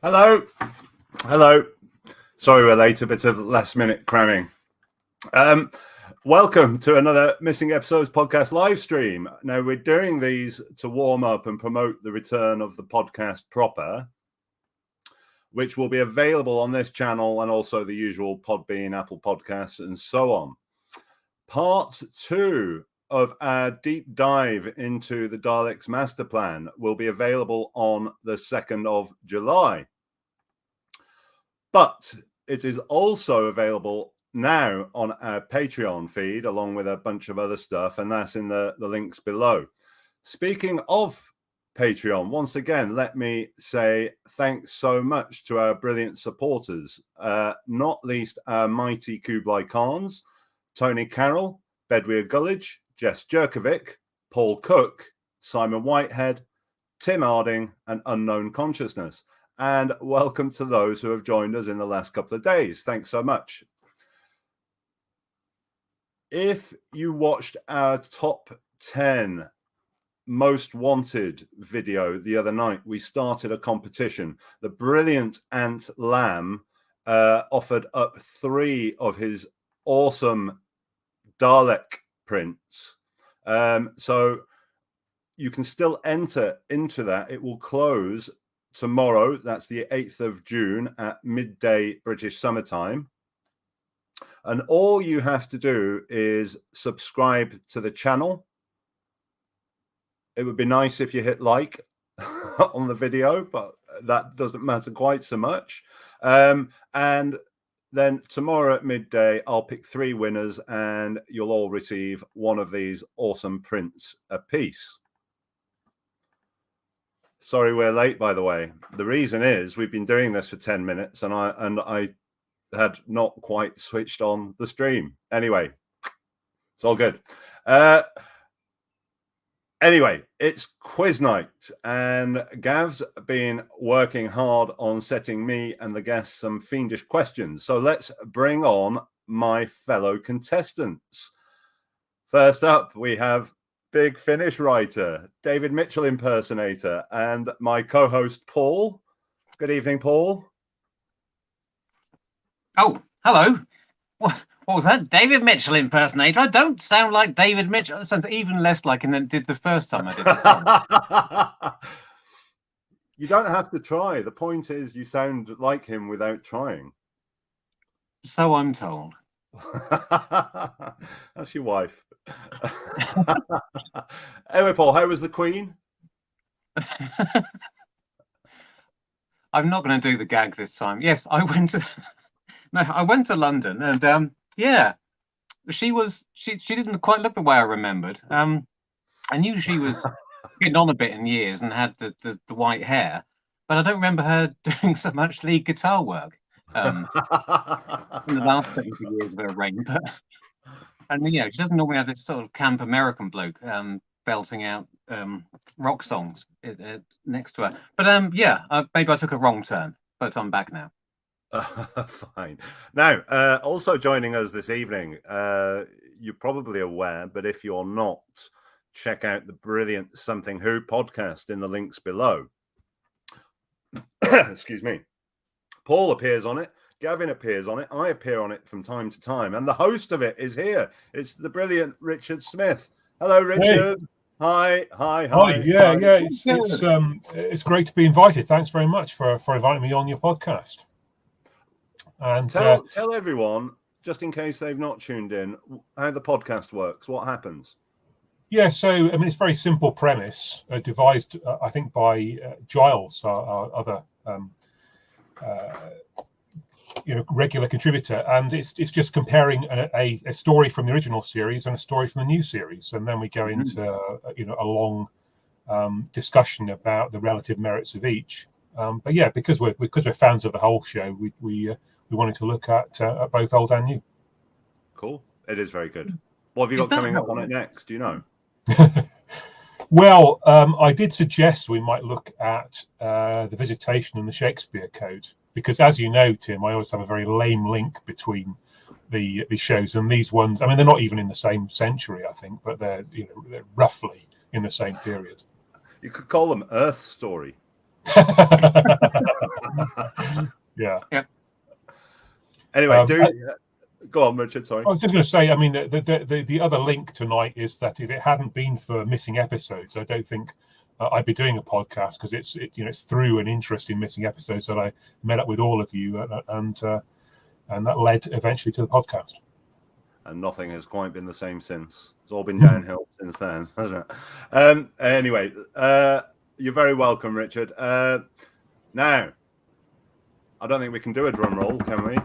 Hello. Hello. Sorry we're late, a bit of last minute cramming. Welcome to another Missing Episodes podcast live stream. Now, we're doing these to warm up and promote the return of the podcast proper, which will be available on this channel and also the usual Podbean, Apple Podcasts, and so on. Part 2 of our deep dive into the Daleks master plan will be available on the 2nd of July. But it is also available now on our Patreon feed, along with a bunch of other stuff, and that's in the links below. Speaking of Patreon, once again, let me say thanks so much to our brilliant supporters, not least our mighty Kublai Khans, Tony Carroll, Bedweir Gullidge, Jess Jerkovic, Paul Cook, Simon Whitehead, Tim Harding, and Unknown Consciousness. And welcome to those who have joined us in the last couple of days. Thanks so much. If you watched our top 10 most wanted video the other night, we started a competition. The brilliant Ant Lamb offered up 3 of his awesome Dalek prints. So you can still enter into that. It will close tomorrow. That's the 8th of June at midday British summertime. And all you have to do is subscribe to the channel. It would be nice if you hit like on the video, but that doesn't matter quite so much. And then tomorrow at midday, I'll pick 3 winners and you'll all receive one of these awesome prints apiece. Sorry we're late, by the way. The reason is we've been doing this for 10 minutes and I had not quite switched on the stream. Anyway, it's all good. Anyway, it's quiz night and Gav's been working hard on setting me and the guests some fiendish questions. So let's bring on my fellow contestants. First up, we have Big Finish writer, David Mitchell impersonator, and my co-host, Paul. Good evening, Paul. Oh, hello. What was that? David Mitchell impersonator? I don't sound like David Mitchell. It sounds even less like him than it did the first time I did the song. You don't have to try. The point is you sound like him without trying. So I'm told. That's your wife. Anyway, Paul, how was the Queen? I'm not going to do the gag this time. Yes, I went to London and yeah, she didn't quite look the way I remembered. I knew she was getting on a bit in years and had the white hair, but I don't remember her doing so much lead guitar work in the last 70 years of her reign. But and you know, she doesn't normally have this sort of camp American bloke belting out rock songs next to her. But yeah, maybe I took a wrong turn, but I'm back now. Fine. Now, also joining us this evening, you're probably aware, but if you're not, check out the brilliant Something Who podcast in the links below. Excuse me. Paul appears on it. Gavin appears on it. I appear on it from time to time. And the host of it is here. It's the brilliant Richard Smith. Hello, Richard. Hey. Hi. Yeah. It's great to be invited. Thanks very much for inviting me on your podcast. And tell everyone, just in case they've not tuned in, how the podcast works. What happens? Yeah, so I mean, it's a very simple premise, devised, I think, by Giles, our other, regular contributor, and it's just comparing a story from the original series and a story from the new series, and then we go into a long discussion about the relative merits of each. But yeah, because we're fans of the whole show, we wanted to look at both old and new. Cool. It is very good. What have you got coming up on it next? Do you know? Well, I did suggest we might look at the Visitation and the Shakespeare Code, because as you know, Tim, I always have a very lame link between the shows, and these ones, I mean, they're not even in the same century, I think, but they're roughly in the same period. You could call them Earth Story. Yeah. Anyway, go on, Richard. Sorry. I was just going to say, I mean, the other link tonight is that if it hadn't been for missing episodes, I don't think I'd be doing a podcast, because it's through an interest in missing episodes that I met up with all of you, and that led eventually to the podcast. And nothing has quite been the same since. It's all been downhill since then, hasn't it? Anyway, you're very welcome, Richard. Now, I don't think we can do a drum roll, can we?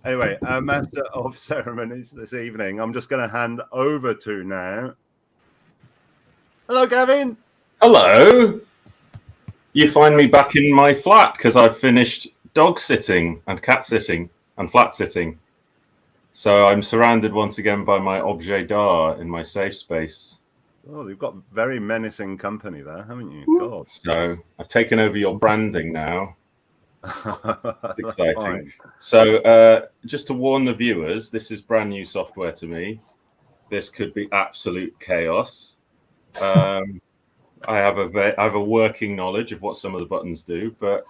Anyway, our master of ceremonies this evening, I'm just going to hand over to now. Hello, Gavin. Hello. You find me back in my flat because I've finished dog sitting and cat sitting and flat sitting. So I'm surrounded once again by my objet d'art in my safe space. Oh, you've got very menacing company there, haven't you? God. So I've taken over your branding now. It's exciting. Fine. So just to warn the viewers, this is brand new software to me. This could be absolute chaos. I have a working knowledge of what some of the buttons do, but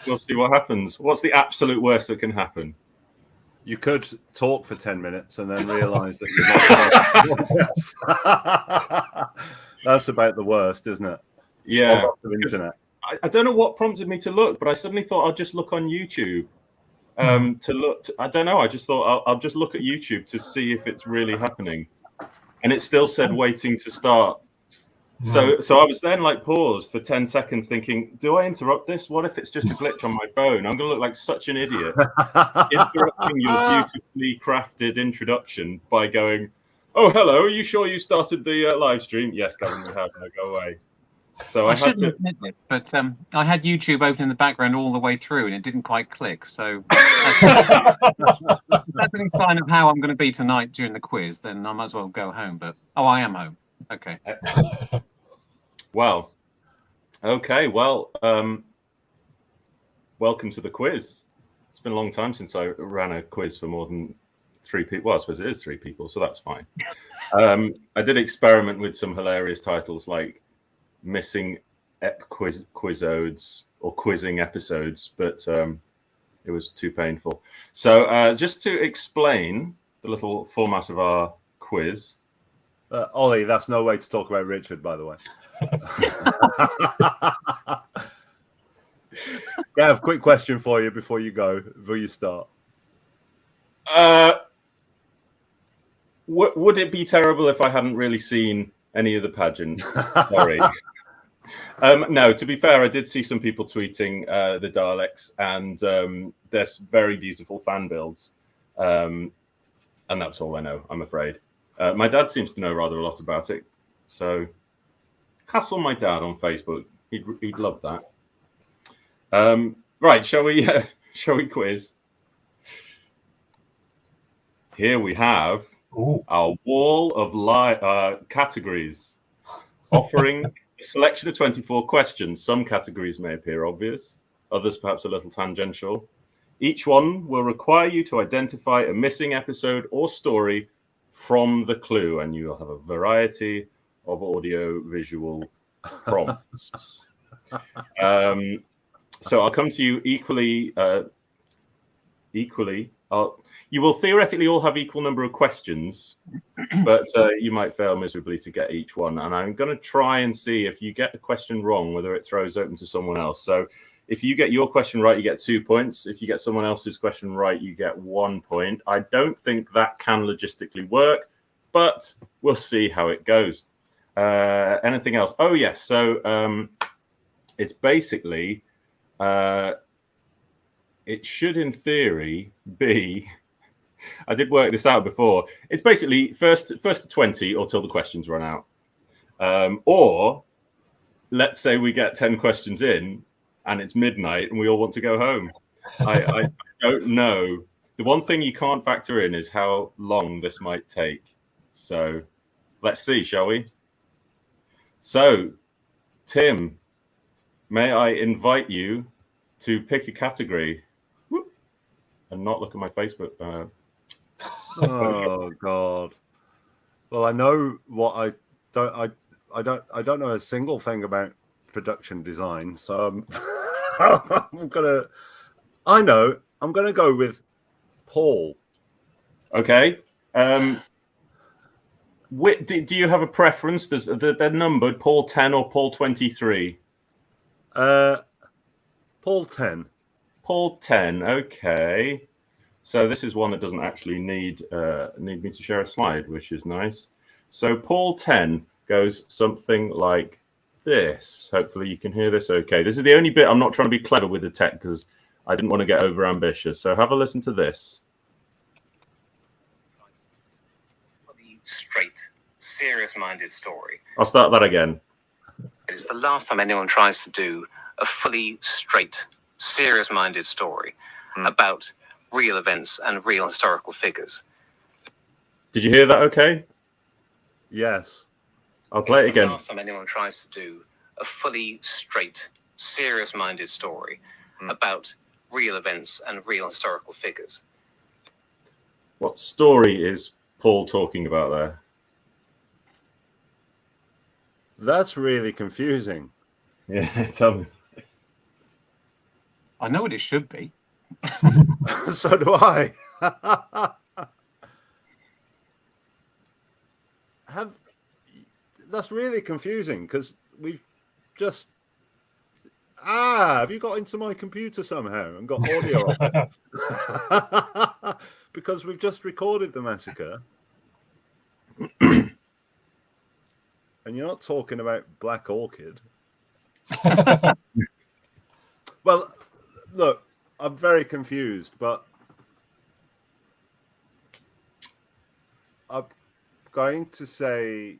we'll see what happens. What's the absolute worst that can happen? You could talk for 10 minutes and then realise that you're not. That's about the worst, isn't it? Yeah. The internet. I don't know what prompted me to look, but I suddenly thought I'd just look on YouTube. I don't know. I just thought I'll just look at YouTube to see if it's really happening, and it still said waiting to start. So I was then like paused for 10 seconds, thinking, do I interrupt this? What if it's just a glitch on my phone? I'm going to look like such an idiot interrupting your beautifully crafted introduction by going, "Oh, hello. Are you sure you started the live stream?" Yes, Gavin, we have. No, go away. So I shouldn't admit this, but I had YouTube open in the background all the way through, and it didn't quite click. So that's a sign of how I'm going to be tonight during the quiz. Then I might as well go home. But I am home. Okay. Well, okay. Well, welcome to the quiz. It's been a long time since I ran a quiz for more than 3 people. Well, I suppose it is 3 people, so that's fine. I did experiment with some hilarious titles like missing quizodes or quizzing episodes, but it was too painful. So just to explain the little format of our quiz. Ollie, that's no way to talk about Richard, by the way. Gav, quick question for you before you start. Would it be terrible if I hadn't really seen any of the pageant? Sorry. No, to be fair, I did see some people tweeting the Daleks, and there's very beautiful fan builds. And that's all I know, I'm afraid. My dad seems to know rather a lot about it. So hassle my dad on Facebook. He'd love that. Right, shall we quiz? Here we have our wall of categories, offering a selection of 24 questions. Some categories may appear obvious, others perhaps a little tangential. Each one will require you to identify a missing episode or story from the clue, and you'll have a variety of audio-visual prompts. So I'll come to you equally. You will theoretically all have equal number of questions, but you might fail miserably to get each one. And I'm going to try and see if you get a question wrong, whether it throws open to someone else. So if you get your question right, you get 2 points. If you get someone else's question right, you get 1 point. I don't think that can logistically work, but we'll see how it goes. Anything else? Oh, yes. So it's basically, it should in theory be, I did work this out before. It's basically first to 20 or till the questions run out. Or let's say we get 10 questions in and it's midnight and we all want to go home. I don't know. The one thing you can't factor in is how long this might take. So let's see, shall we? So, Tim, may I invite you to pick a category and not look at my Facebook. Oh God. Well, I know what I don't know a single thing about production design, so I'm gonna go with Paul. Okay. Do you have a preference? They're numbered, Paul 10 or Paul 23? Paul 10. Paul 10. Okay. So this is one that doesn't actually need me to share a slide, which is nice. So Paul 10 goes something like this. Hopefully you can hear this okay. This is the only bit I'm not trying to be clever with the tech because I didn't want to get over ambitious. So have a listen to this. Straight, serious-minded story. I'll start that again. It's the last time anyone tries to do a fully straight, serious-minded story about real events and real historical figures. Did you hear that okay? Yes. I'll play it again. It's the last time anyone tries to do a fully straight, serious-minded story about real events and real historical figures. What story is Paul talking about there? That's really confusing. Yeah, tell me. I know what it should be. So do I. That's really confusing because we've just have you got into my computer somehow and got audio off it? Because we've just recorded the massacre. And you're not talking about Black Orchid. Well, look, I'm very confused, but I'm going to say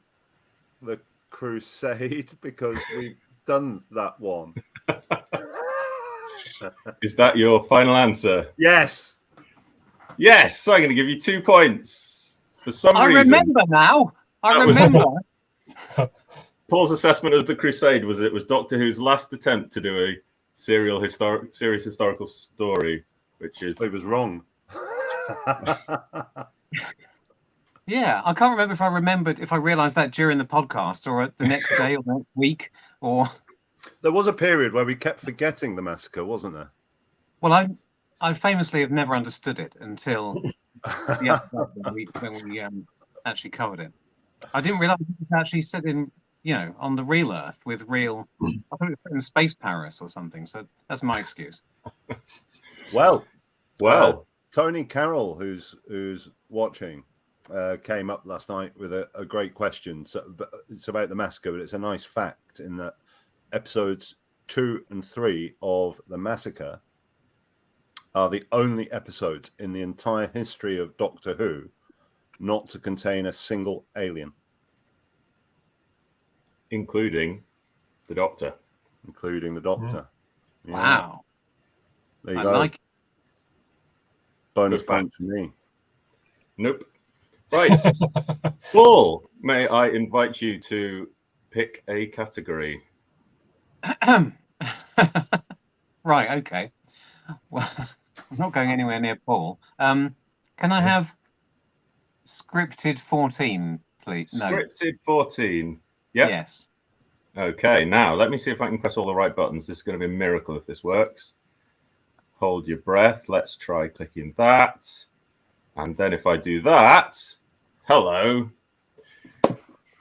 the Crusade because we've done that one. Is that your final answer? Yes. Yes, so I'm going to give you 2 points. For some reason. I remember now. I remember. Paul's assessment of the Crusade was it was Doctor Who's last attempt to do a serious historical story, which is... He was wrong. Yeah, I can't remember if I realised that during the podcast or the next day or next week or... There was a period where we kept forgetting the massacre, wasn't there? Well, I famously have never understood it until the episode when we actually covered it. I didn't realise it was actually set in, on the real Earth with real... I thought it was set in Space Paris or something, so that's my excuse. Well, Tony Carroll, who's watching, came up last night with a great question. So, it's about the massacre, but it's a nice fact in that episodes 2 and 3 of the massacre are the only episodes in the entire history of Doctor Who not to contain a single alien. including the Doctor. Yeah. Wow. There you I go. like it. Bonus point for me. Nope. Right. Paul, may I invite you to pick a category? Right, okay. Well, I'm not going anywhere near Paul. Can I have scripted 14, please? No. Scripted 14. Yep. Yes. Okay, now let me see if I can press all the right buttons. This is going to be a miracle if this works. Hold your breath. Let's try clicking that. And then if I do that, hello.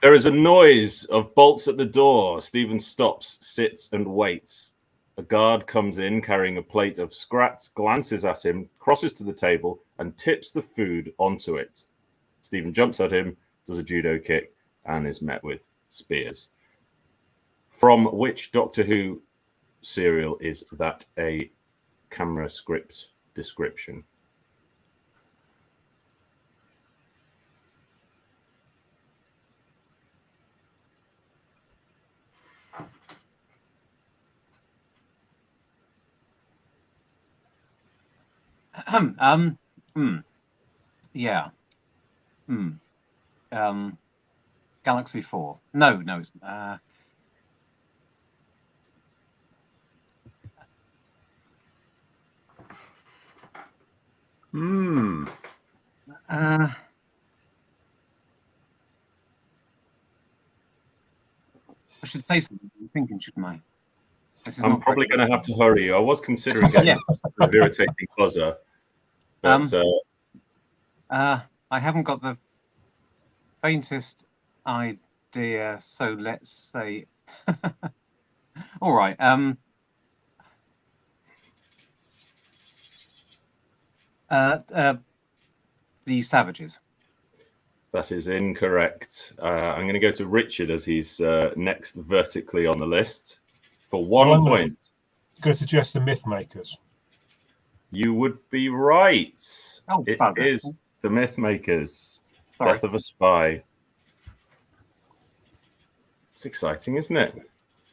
There is a noise of bolts at the door. Stephen stops, sits and waits. A guard comes in carrying a plate of scraps, glances at him, crosses to the table and tips the food onto it. Stephen jumps at him, does a judo kick and is met with spears. From which Doctor Who serial is that a camera script description? Yeah. Galaxy 4. No, it's I should say something. thinking, shouldn't I? This is I'm not probably very- going to have to hurry you. I was considering getting Yeah. a irritating buzzer, but I haven't got the faintest idea, so let's say. All right. The Savages. that is incorrect. I'm going to go to Richard as he's next vertically on the list for Well, 1 I'm gonna- point. Going to suggest the Mythmakers. You would be right. Oh, It bugger. is the Mythmakers. Sorry. Death of a Spy. It's exciting, isn't it?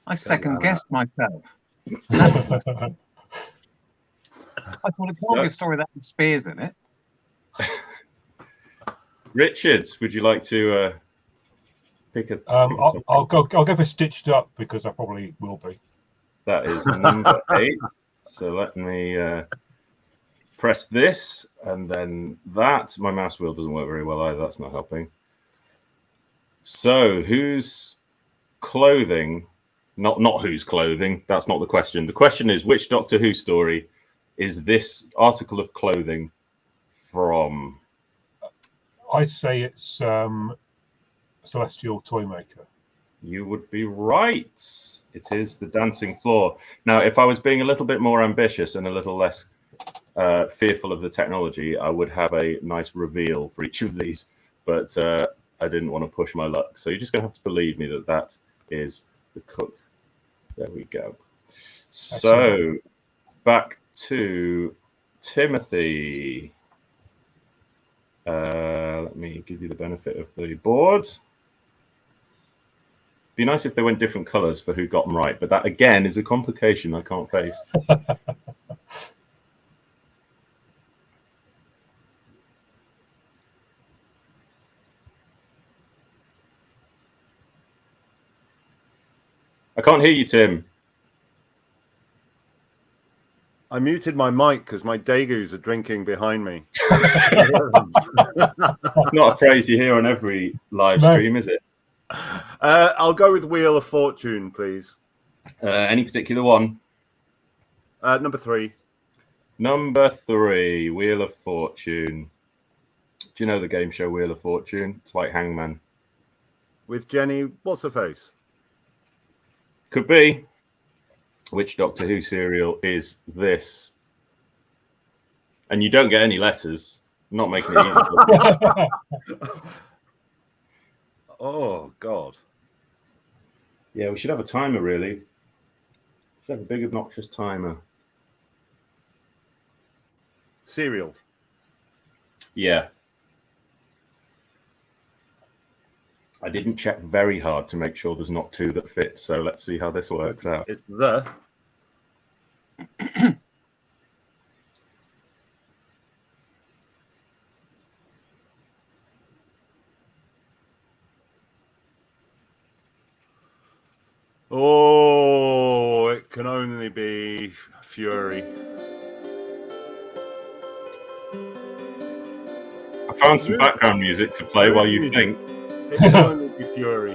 I second guessed myself. I thought it can't be a story that has spears in it. Richard, would you like to pick a? I'll go for Stitched Up because I probably will be. That is number 8. So let me press this and then that. My mouse wheel doesn't work very well either. That's not helping. So whose clothing? Not whose clothing. That's not the question. The question is, which Doctor Who story is this article of clothing from? I say it's Celestial Toymaker. You would be right. It is the dancing floor. Now, if I was being a little bit more ambitious and a little less fearful of the technology, I would have a nice reveal for each of these. But I didn't want to push my luck. So you're just going to have to believe me that that is the cook. There we go. So back to Timothy. Let me give you the benefit of the board. Be nice if they went different colors for who got them right, but that again is a complication I can't face. I can't hear you, Tim. I muted my mic because my Dagoos are drinking behind me. It's not a phrase you hear on every live stream, is it? I'll go with Wheel of Fortune, please. Any particular one? Number 3. Number 3, Wheel of Fortune. Do you know the game show Wheel of Fortune? It's like Hangman. With Jenny, what's her face? Could be. Which Doctor Who serial is this? And you don't get any letters. I'm not making it easy. Oh, God. Yeah, we should have a timer, really. We should have a big, obnoxious timer. Serial. Yeah. I didn't check very hard to make sure there's not 2 that fit. So let's see how this works out. It's the. Oh, it can only be Fury. I found some background music to play while you think. It can only be Fury.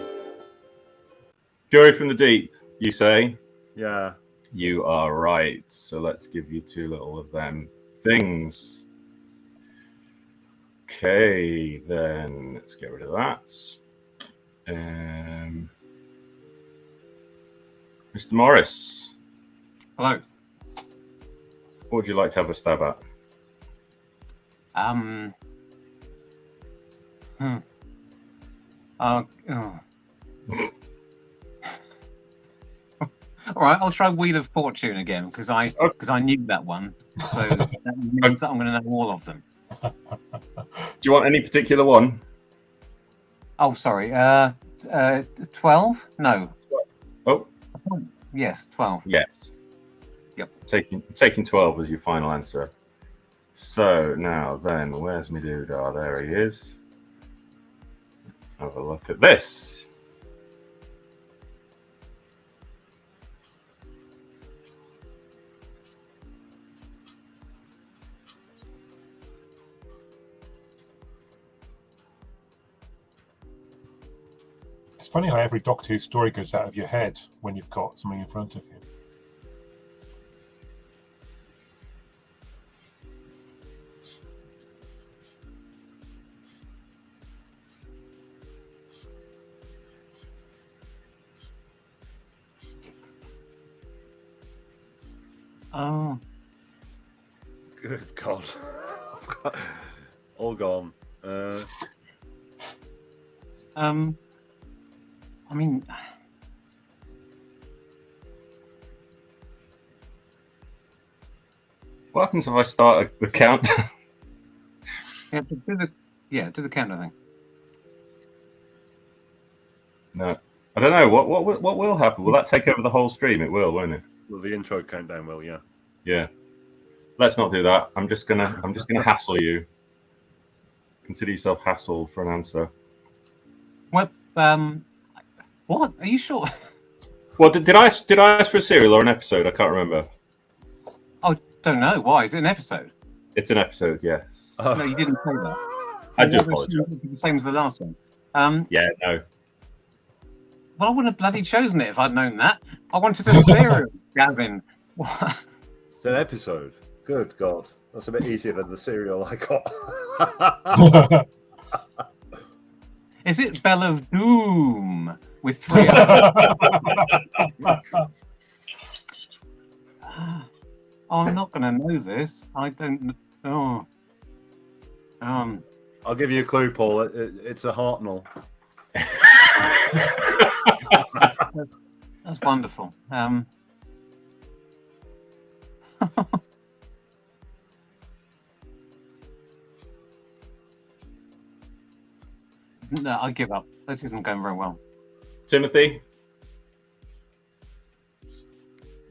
Fury from the Deep, you say? Yeah. You are right. So let's give you 2 little of them things. Okay, then let's get rid of that. Mr. Morris. Hello. What would you like to have a stab at? Oh. All right, I'll try Wheel of Fortune again because I knew that one. So that means that I'm going to know all of them. Do you want any particular one? Oh, sorry. 12? No. Oh, Yes, 12. yes. Yep. Taking 12 as your final answer. So now then, where's my doodah? There he is. Let's have a look at this. funny how every Doctor Who story goes out of your head when you've got something in front of you. Oh, Good God. All gone. I mean, What happens if I start the count? do the count, I think. No, I don't know. What will happen? Will that take over the whole stream? It will, won't it? Well, the intro countdown will, yeah. Yeah. Let's not do that. I'm just gonna hassle you. Consider yourself hassled for an answer. What? What? Are you sure? Well, did I ask for a serial or an episode? I can't remember. Oh, don't know. Why? Is it an episode? It's an episode, yes. No, you didn't say that. I do What was apologise. The same as the last one. Yeah, no. Well, I wouldn't have bloody chosen it if I'd known that. I wanted a serial, Gavin. What? It's an episode. Good God. That's a bit easier than the serial I got. Is it Bell of Doom with 3 I'm not going to know this. I don't know. I'll give you a clue, Paul. It's a Hartnell. That's wonderful. No, I give up. This isn't going very well. Timothy?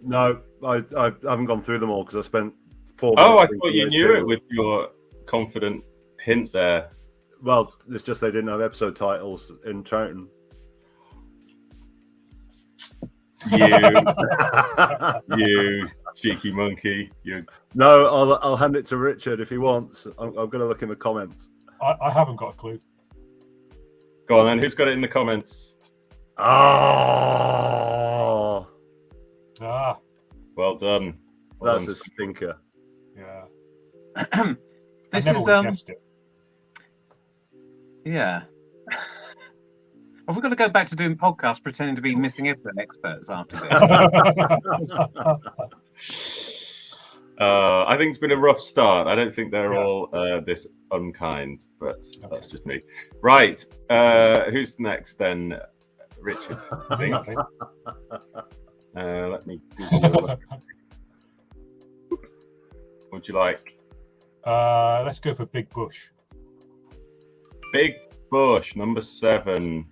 No, I haven't gone through them all because I spent 4 Oh, I minutes. thought you knew it with your confident hint there. Well, it's just they didn't have episode titles in Troughton. You cheeky monkey. You. No, I'll hand it to Richard if he wants. I'm going to look in the comments. I haven't got a clue. Go on then. Who's got it in the comments? Oh, Ah, Well done. Well that's done. a stinker. yeah. This I never is would have guessed it. yeah. Have we got to go back to doing podcasts pretending to be missing episode experts after this? I think it's been a rough start. I don't think they're all this unkind, but that's just me. Right. Who's next then? Richard. I think. Okay. Let me Google a look. Would you like? Let's go for Big Bush. Big Bush, number 7.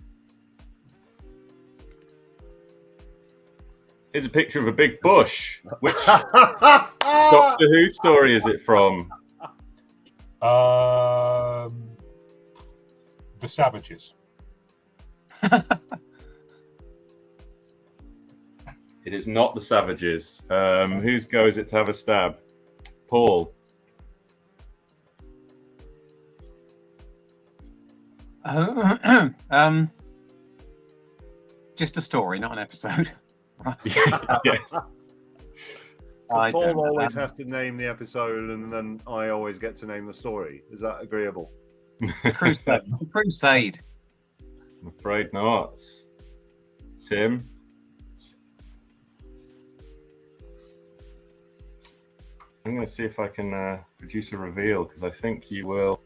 Here's a picture of a big bush. Which Doctor Who story is it from? The Savages. It is not the Savages. Whose go is it to have a stab? Paul. Just a story, not an episode. Yes. I Paul don't know. always have to name the episode, and then I always get to name the story. Is that agreeable? Crusade. Crusade. I'm afraid not. Tim. I'm going to see if I can produce a reveal because I think you will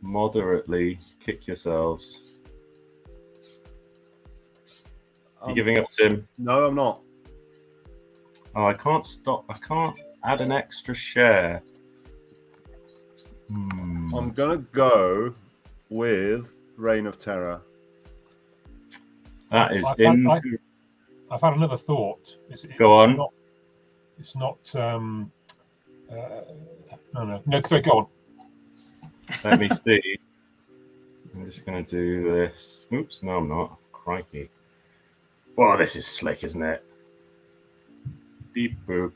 moderately kick yourselves. You giving up, Tim? No, I'm not. Oh, I can't stop. I can't add an extra share. I'm gonna go with Reign of Terror. That is I've had another thought. Go on. It's not. No. Sorry, go on. Let me see. I'm just going to do this. Oops, no, I'm not. Crikey. Well, this is slick, isn't it? Beep, boop,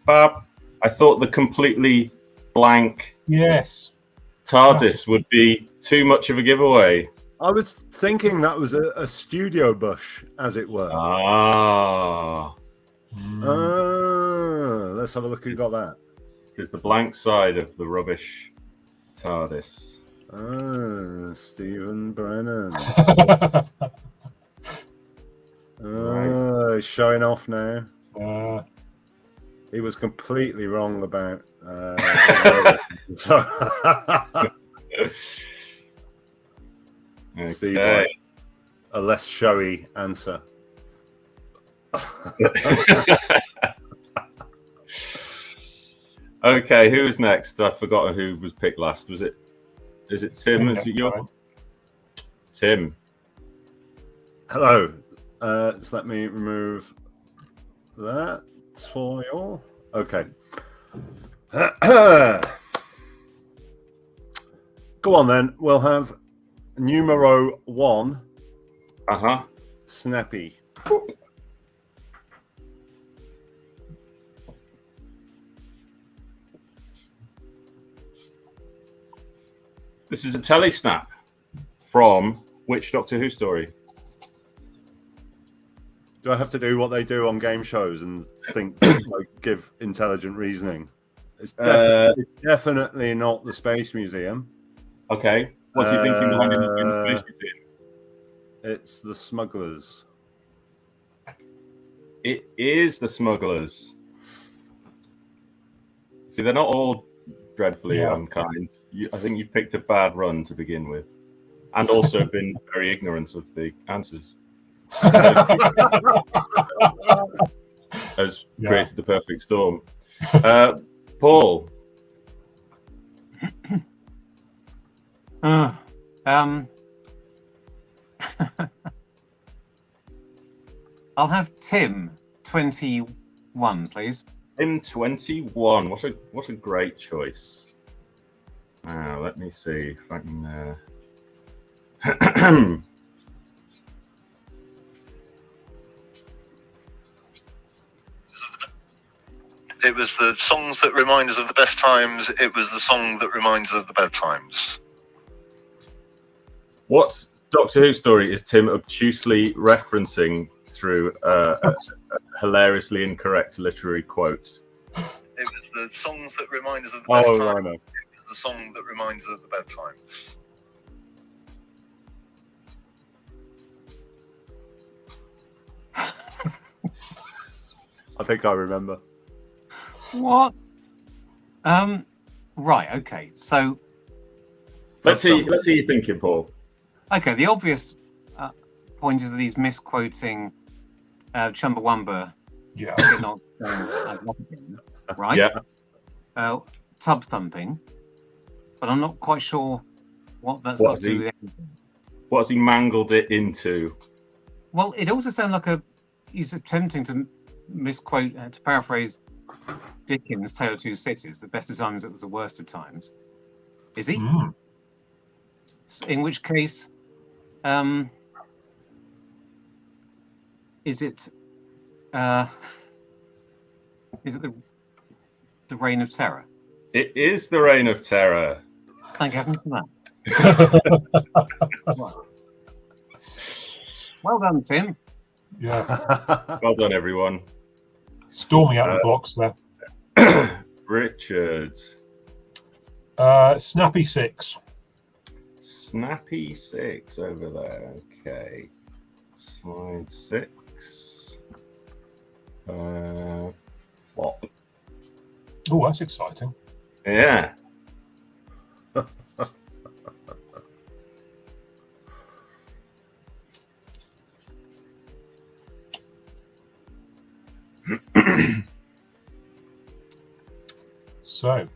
bop. I thought the completely blank Yes. TARDIS would be too much of a giveaway. I was thinking that was a studio bush, as it were. Ah, Let's have a look who got that. it is the blank side of the rubbish TARDIS. Stephen Brennan. Right. He's showing off now. Uh, He was completely wrong about. So Steve, Okay. like, a less showy answer. Okay, who is next? I've forgotten who was picked last. Is it Tim? Is it your Tim? Hello. Just let me remove that for you. Okay. Go on then. We'll have numero 1. Uh-huh. Snappy. This is a telesnap from which Doctor Who story? Do I have to do what they do on game shows and think, like, give intelligent reasoning? It's definitely not the Space Museum. Okay. What's he thinking behind in the Space Museum? It's the Smugglers. It is the Smugglers. See, they're not all dreadfully unkind. I think you picked a bad run to begin with, and also been very ignorant of the answers. Has created the perfect storm. Paul. I'll have Tim 21, please. Tim 21. What a great choice. Now, let me see if I can. It was the songs that remind us of the best times. It was the song that reminds us of the bad times. What Doctor Who story is Tim obtusely referencing through a hilariously incorrect literary quote? It was the songs that remind us of the best times. Rhino. It was the song that reminds us of the bad times. I think I remember. What? Right. Okay. So Let's see you thinking, Paul. okay, the obvious point is that he's misquoting Chumbawamba. Yeah. Right? Yeah. Tub thumping. But I'm not quite sure what that's got to do with anything. What has he mangled it into? Well, it also sounds like he's attempting to misquote, to paraphrase Dickens' Tale of Two Cities, the best of times, it was the worst of times. Is he? In which case, is it the Reign of Terror? It is the Reign of Terror. Thank heavens for that. Right. Well done, Tim. Yeah. Well done, everyone. Storming out the blocks there. Richard. Snappy 6. Snappy 6 over there. Okay. Slide 6. What? Oh, that's exciting. Yeah. So,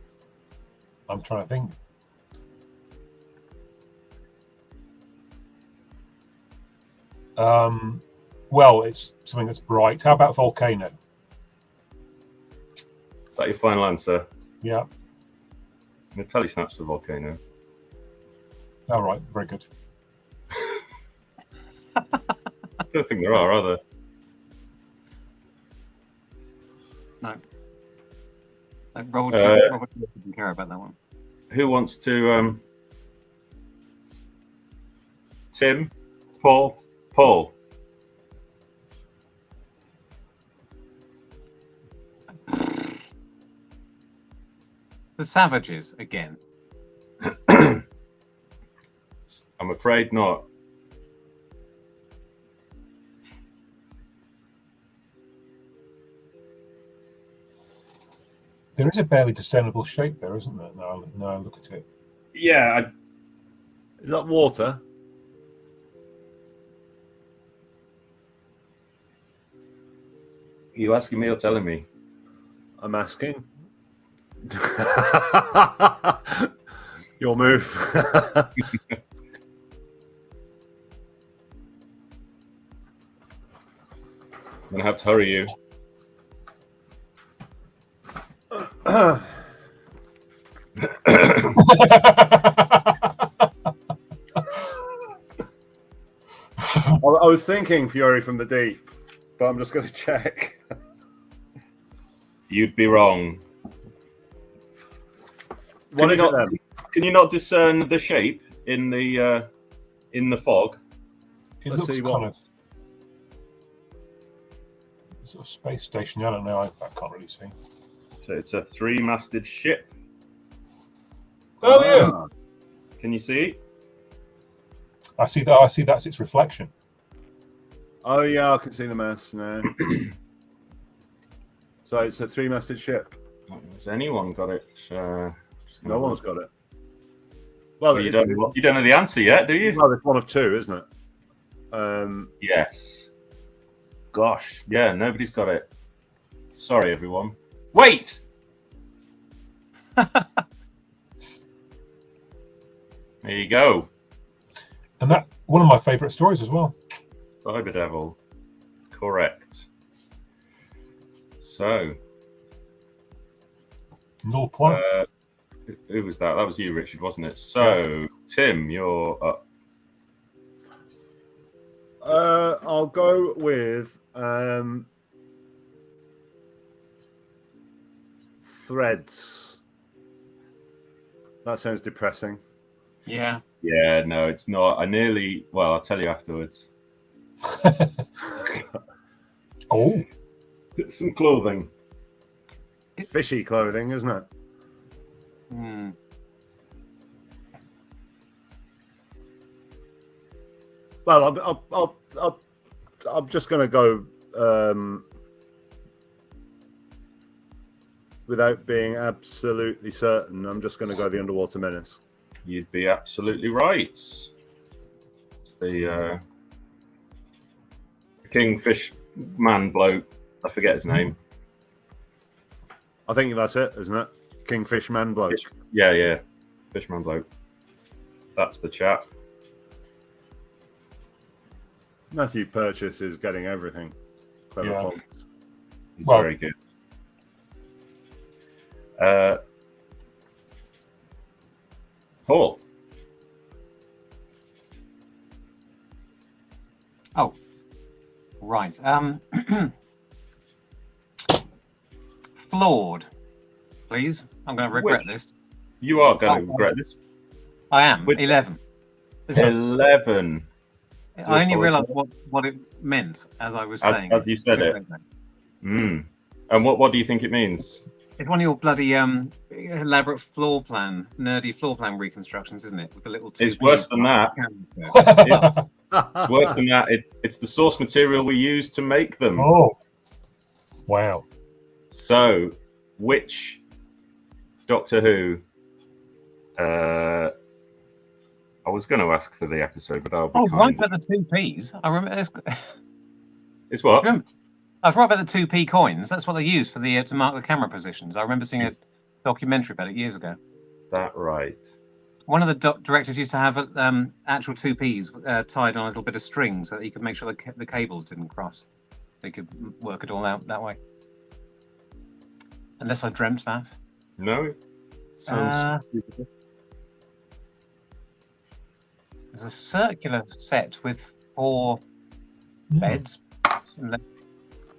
I'm trying to think. Well, it's something that's bright. How about volcano? Is that your final answer? Yeah. The telesnaps for volcano. All right. Very good. I don't think there are there? No. Robert didn't care about that one. Who wants to Tim, Paul, Paul. The Savages again. I'm afraid not. There is a barely discernible shape there, isn't there? Now I look at it. Yeah, Is that water? you asking me or telling me? I'm asking. Your move. I'm gonna have to hurry you. I was thinking Fury from the Deep, but I'm just going to check. You'd be wrong. What is it then? Can you not discern the shape in the fog? It Let's looks see kind what- of sort of space station. I don't know. I can't really see. So it's a three-masted ship. Oh yeah, Ah, Can you see? I see that. I see that's its reflection. oh yeah, I can see the mast now. So it's a three-masted ship. Has anyone got it? Just gonna No one's got it. Well, You don't know the answer yet, do you? well, it's one of two, isn't it? Yes. Gosh, yeah, nobody's got it. Sorry, everyone. Wait! There you go. And that one of my favourite stories as well. Cyber Devil. Correct. So, Null point. who was that? That was you, Richard, wasn't it? So, Tim, you're up. I'll go with threads. That sounds depressing. Yeah. Yeah, no, it's not. Well, I'll tell you afterwards. Oh, It's some clothing. Fishy clothing, isn't it? Hmm. Well, I'm just going to go without being absolutely certain. I'm just going to go the Underwater Menace. You'd be absolutely right. It's the Kingfish man bloke. I forget his name. I think that's it, isn't it? Kingfish Man Bloke. Yeah. Fishman bloke. That's the chap. Matthew Purchase is getting everything. Clever Yeah. points. He's Well- very good. Paul. Oh, right. Flawed, please. I'm going to regret Which- this. You are going to Oh, regret this. I am. Which- 11. This is- 11. I only apologise. realised what it meant as I was As- saying. as you said Too it. late now. Mm. And what do you think it means? It's one of your bloody elaborate floor plan, nerdy floor plan reconstructions, isn't it? With the little two. It's worse than that. It's worse than that. It's the source material we use to make them. oh, wow. So, which Doctor Who? I was going to ask for the episode, but I'll be Oh, right kind. about the 2p's. I remember this. It's what? I was right about the 2p coins. That's what they use for the to mark the camera positions. I remember seeing a Is documentary about it years ago. that right? One of the directors used to have actual 2p's tied on a little bit of string so that he could make sure the cables didn't cross. They could work it all out that way. Unless I dreamt that. No. Sounds. beautiful. There's a circular set with 4 beds. Unless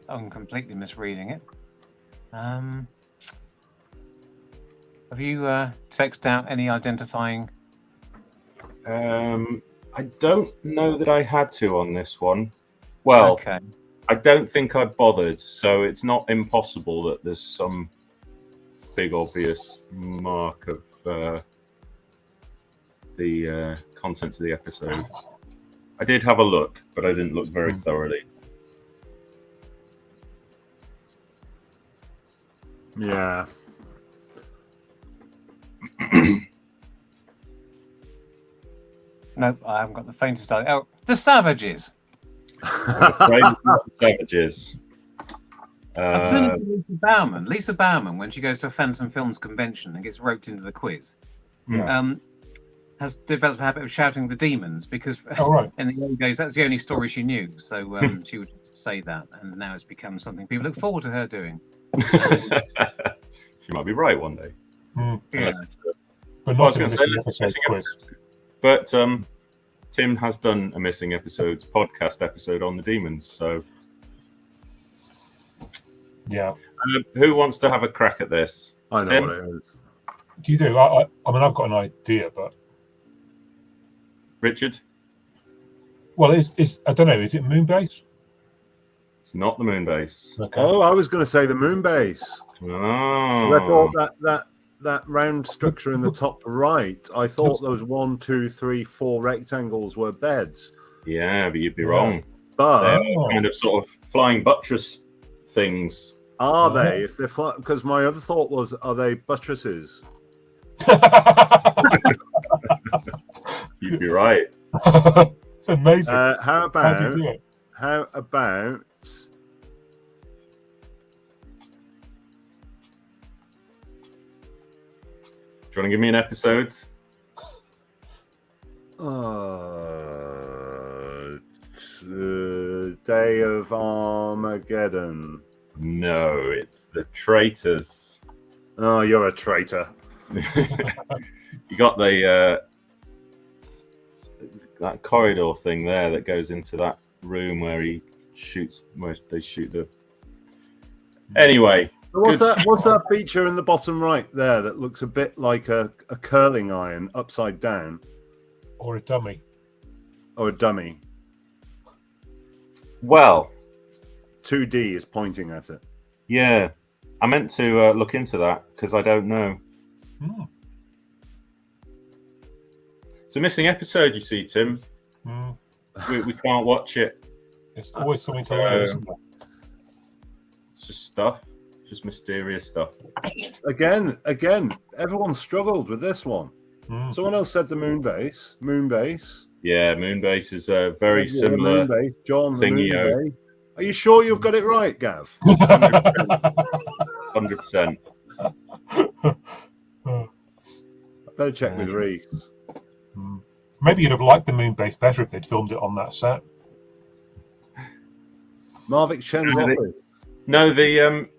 I'm completely misreading it. Have you texted out any identifying? I don't know that I had to on this one. Well, Okay. I don't think I bothered, so it's not impossible that there's some big obvious mark of the contents of the episode. I did have a look, but I didn't look very thoroughly. Yeah. Nope, I haven't got the faintest idea. Oh, the Savages. I'm afraid it's not the Savages. I'm turning to Lisa Bowerman. Lisa Bowerman, when she goes to a Phantom Films convention and gets roped into the quiz, has developed a habit of shouting the demons because in the early days that's the only story she knew. So she would just say that, and now it's become something people look forward to her doing. She might be right one day. Yeah. But not in the episode quiz. But Tim has done a missing episodes podcast episode on the demons. So yeah, who wants to have a crack at this? I know Tim? what it is. Do you do? I mean, I've got an idea, but Richard? Well, is I don't know. Is it Moonbase? It's not the Moonbase. Okay. Oh, I was going to say the Moonbase. Oh. I thought that round structure in the top right, I thought those 1, 2, 3, 4 rectangles were beds. Yeah, but you'd be wrong. But they're kind of sort of flying buttress things. Are they? If they're because my other thought was, are they buttresses? You'd be right. It's amazing. How about? How do you do it? How about? Do you want to give me an episode? Day of Armageddon. No, it's the Traitors. Oh, you're a traitor. You got the that corridor thing there that goes into that room where they shoot the. Anyway, What's that feature in the bottom right there that looks a bit like a curling iron upside down? Or a dummy. Or a dummy. Well, 2D is pointing at it. Yeah, I meant to look into that because I don't know. It's a missing episode, you see, Tim. We can't watch it. It's always something to learn, isn't it? It's just stuff. Just mysterious stuff. Again, everyone struggled with this one. Someone else said the Moonbase. Yeah, Moonbase is a very similar Moonbase. John, the thingy. Moonbase. Are you sure you've got it right, Gav? 100%. I better check with Reese. Maybe you'd have liked the Moonbase better if they'd filmed it on that set. Marvick Chen's office. No, there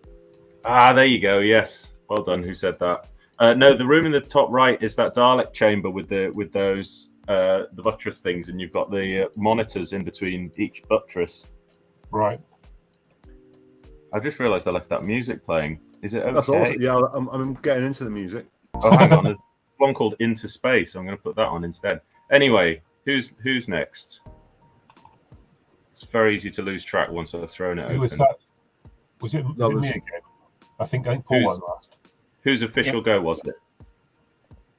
you go. Yes, well done. Who said that? No, the room in the top right is that Dalek chamber with those the buttress things, and you've got the monitors in between each buttress. Right. I just realised I left that music playing. Is it okay? That's awesome. Yeah, I'm getting into the music. Oh, hang on. There's one called Into Space. I'm going to put that on instead. Anyway, who's next? It's very easy to lose track once I've thrown it. Who was that? Was it me again? I think Paul won last. Whose official go was it?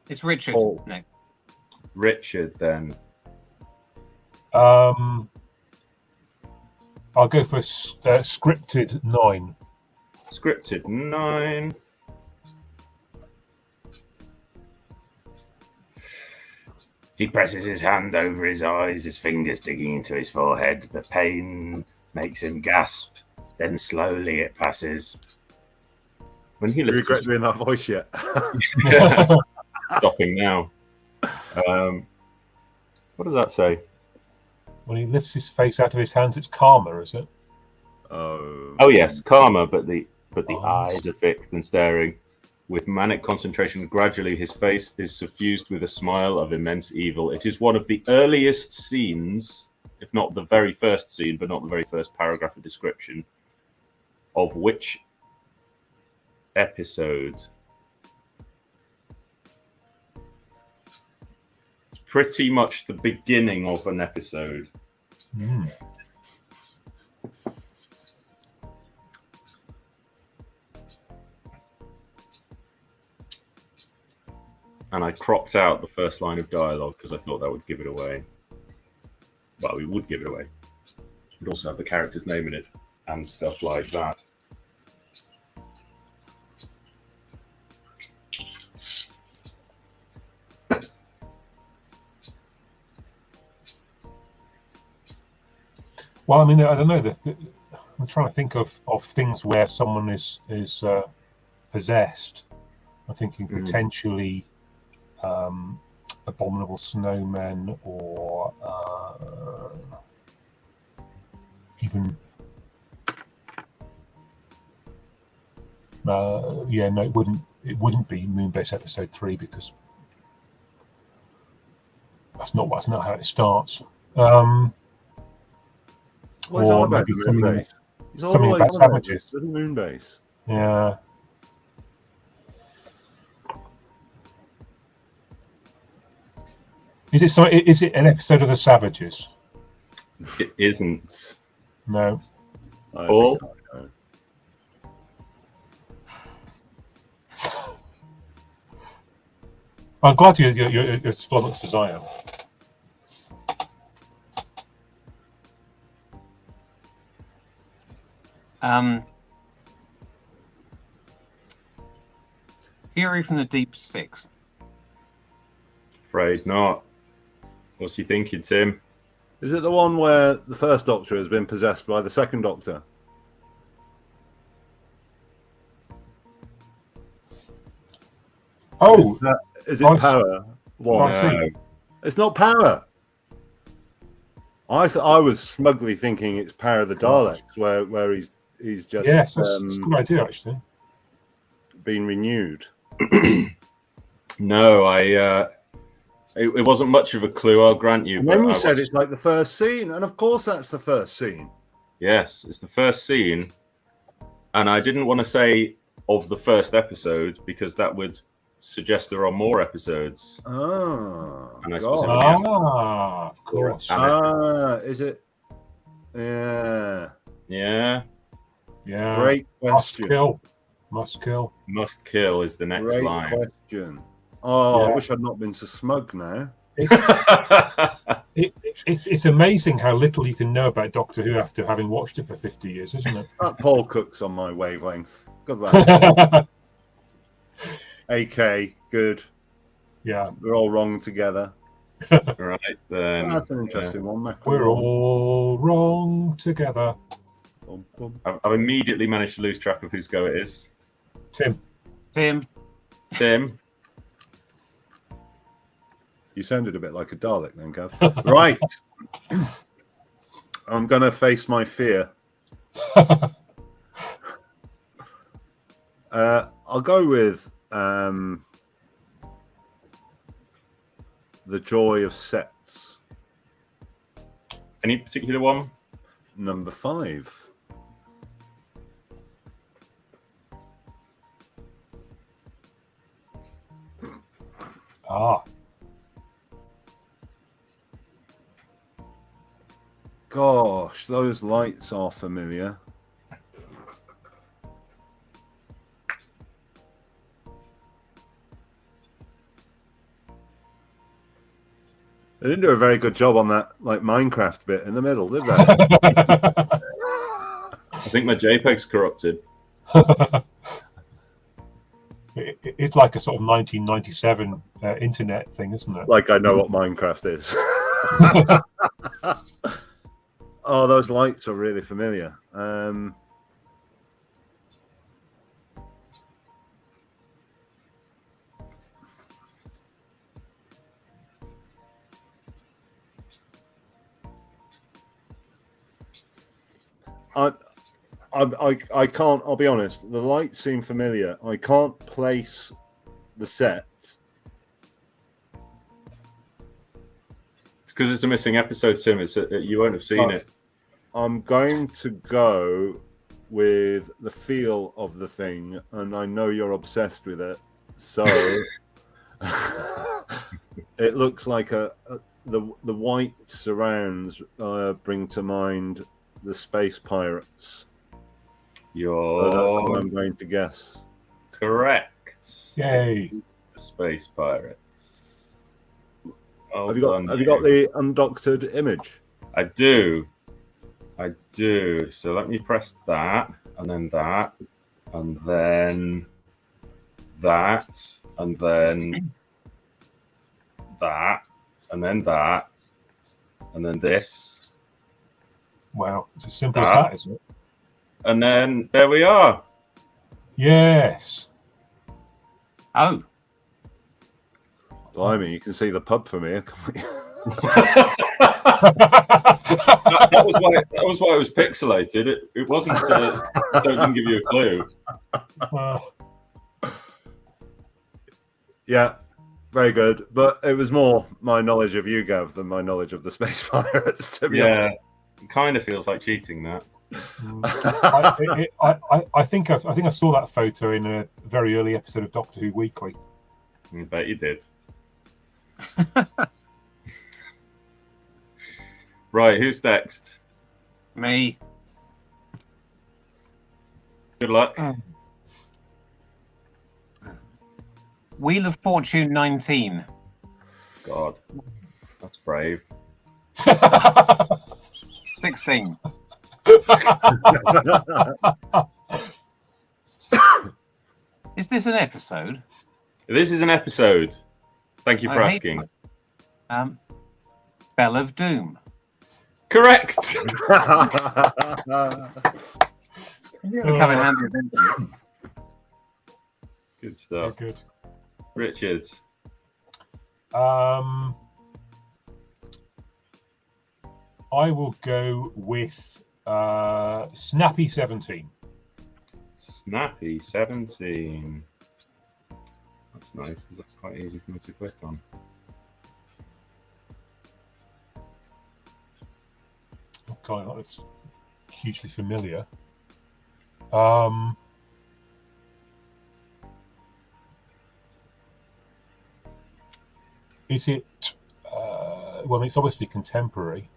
It's Richard. Paul. No. Richard, then. I'll go for scripted 9. Scripted 9. He presses his hand over his eyes, his fingers digging into his forehead. The pain makes him gasp. Then slowly it passes. When he lifts regret doing that voice yet? Stopping now. What does that say? When he lifts his face out of his hands, it's karma, is it? Oh yes, karma, but the eyes are fixed and staring. With manic concentration, gradually his face is suffused with a smile of immense evil. It is one of the earliest scenes, if not the very first scene, but not the very first paragraph of description, of which episode? It's pretty much the beginning of an episode. Mm. And I cropped out the first line of dialogue because I thought that would give it away. Well, it would give it away. It would also have the character's name in it and stuff like that. Well, I mean, I don't know. I'm trying to think of things where someone is possessed. I'm thinking potentially abominable snowmen, or even yeah, no, it wouldn't be Moonbase episode 3, because that's not how it starts. Well, he's Or on about maybe the something, Moonbase. He's something always about on about savages. the Moonbase. Yeah. Is it an episode of the Savages? It isn't. No. I Paul? think I know. I'm glad you're as flummoxed as I am. Fury from the Deep Six. Afraid not. What's you thinking, Tim? Is it the one where the first Doctor has been possessed by the second Doctor? Oh, Is it Nice. Power? One. Nice. see. It's not Power. I was smugly thinking it's Power of the Gosh. Daleks, where he's just yes, that's a good idea, actually. been renewed. No, it wasn't much of a clue, I'll grant you. And then but you I said was- it's like the first scene, and of course that's the first scene. Yes, it's the first scene. And I didn't want to say of the first episode because that would suggest there are more episodes. Ah, And I God. specifically- Of course. And Is it? Yeah. Yeah, Yeah. Great Must question. kill. Must kill. must kill is the next Great line. question. Oh, I Yeah. wish I'd not been so smug now. It's amazing how little you can know about Doctor Who after having watched it for 50 years, isn't That Paul Cook's on my wavelength. Good lad. it? AK, good. Yeah. We're all wrong together. Right then. That's an interesting one. We're all wrong together. I've immediately managed to lose track of whose go it is. Tim. Tim. Tim. You sounded a bit like a Dalek then, Gav. Right. I'm going to face my fear. I'll go with The Joy of Sets, Any particular one? number 5. Ah. Gosh, those lights are familiar. They didn't do a very good job on that, like Minecraft bit in the middle, did they? I think my JPEG's corrupted. It's like a sort of 1997 internet thing, isn't it? Like I know what Minecraft is. Oh, those lights are really familiar. I can't. I'll be honest. The lights seem familiar. I can't place the set. It's because it's a missing episode, Tim. You won't have seen it. I'm going to go with the feel of the thing, and I know you're obsessed with it. So It looks like the white surrounds bring to mind the space pirates. So that's what I'm going to guess. Correct. Yay! The space pirates. Well Have you done, got the undoctored image? I do. So let me press that, and then that, and then that, and then that, and then that, and then this. Wow, it's as simple as that, isn't it? And then there we are. Yes. Oh, Blimey, you can see the pub from here. that was why it was pixelated. It wasn't so it didn't give you a clue. Yeah, very good. But it was more my knowledge of you, Gav, than my knowledge of the space pirates. To be honest. It kind of feels like cheating. That. I think I saw that photo in a very early episode of Doctor Who Weekly. I bet you did. Right, who's next? me. Good luck. Wheel of Fortune 19. God, that's brave. 16. Is this an episode? This is an episode. Thank you for I hate asking. Bell of Doom. Correct. Come in handy eventually. Good stuff. Good. Richard. I will go with Snappy 17. Snappy 17. That's nice because that's quite easy for me to click on. Oh God, that looks hugely familiar. Is it? Well, it's obviously contemporary.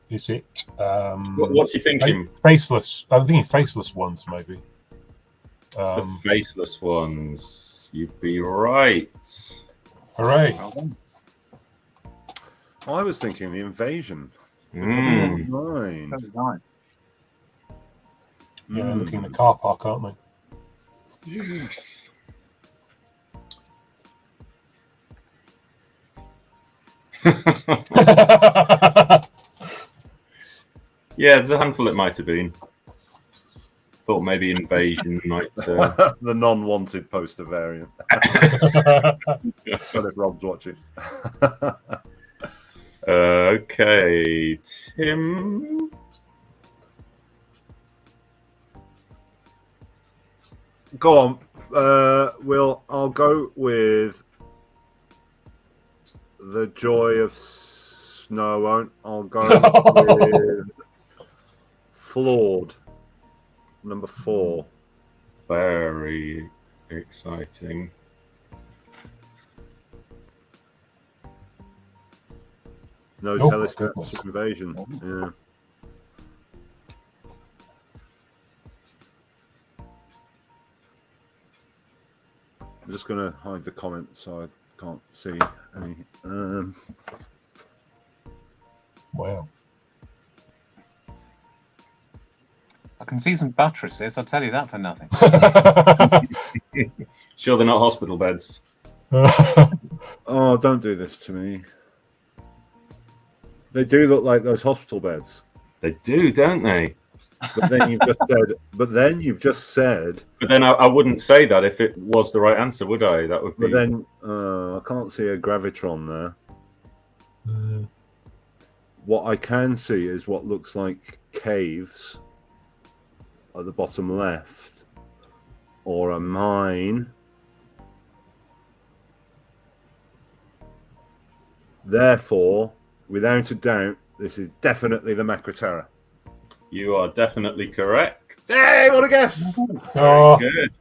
Is it? What's he thinking? Faceless. I'm thinking Faceless Ones, maybe. The Faceless Ones. You'd be right. Hooray! I was thinking the Invasion. Mm. Right. Yeah, they're looking in the car park, aren't they? Yes. Yeah, there's a handful it might have been. Thought maybe Invasion might. The non-wanted poster variant. But if Rob's watching. Okay, Tim. Go on. I'll go with The Joy of No, I won't. I'll go with Flawed, number 4. Very exciting. No Oh, telescope goodness. invasion. Yeah. I'm just going to hide the comments so I can't see any. Wow. I can see some buttresses, I'll tell you that for nothing. Sure, they're not hospital beds. Oh, don't do this to me. They do look like those hospital beds. They do, don't they? But then you've just said. But then you've just said. But then I wouldn't say that if it was the right answer, would I? That would be. But then I can't see a gravitron there. What I can see is what looks like caves at the bottom left, or a mine. Therefore, without a doubt, this is definitely the Macroterra. You are definitely correct. Hey, what a guess! Oh, Good.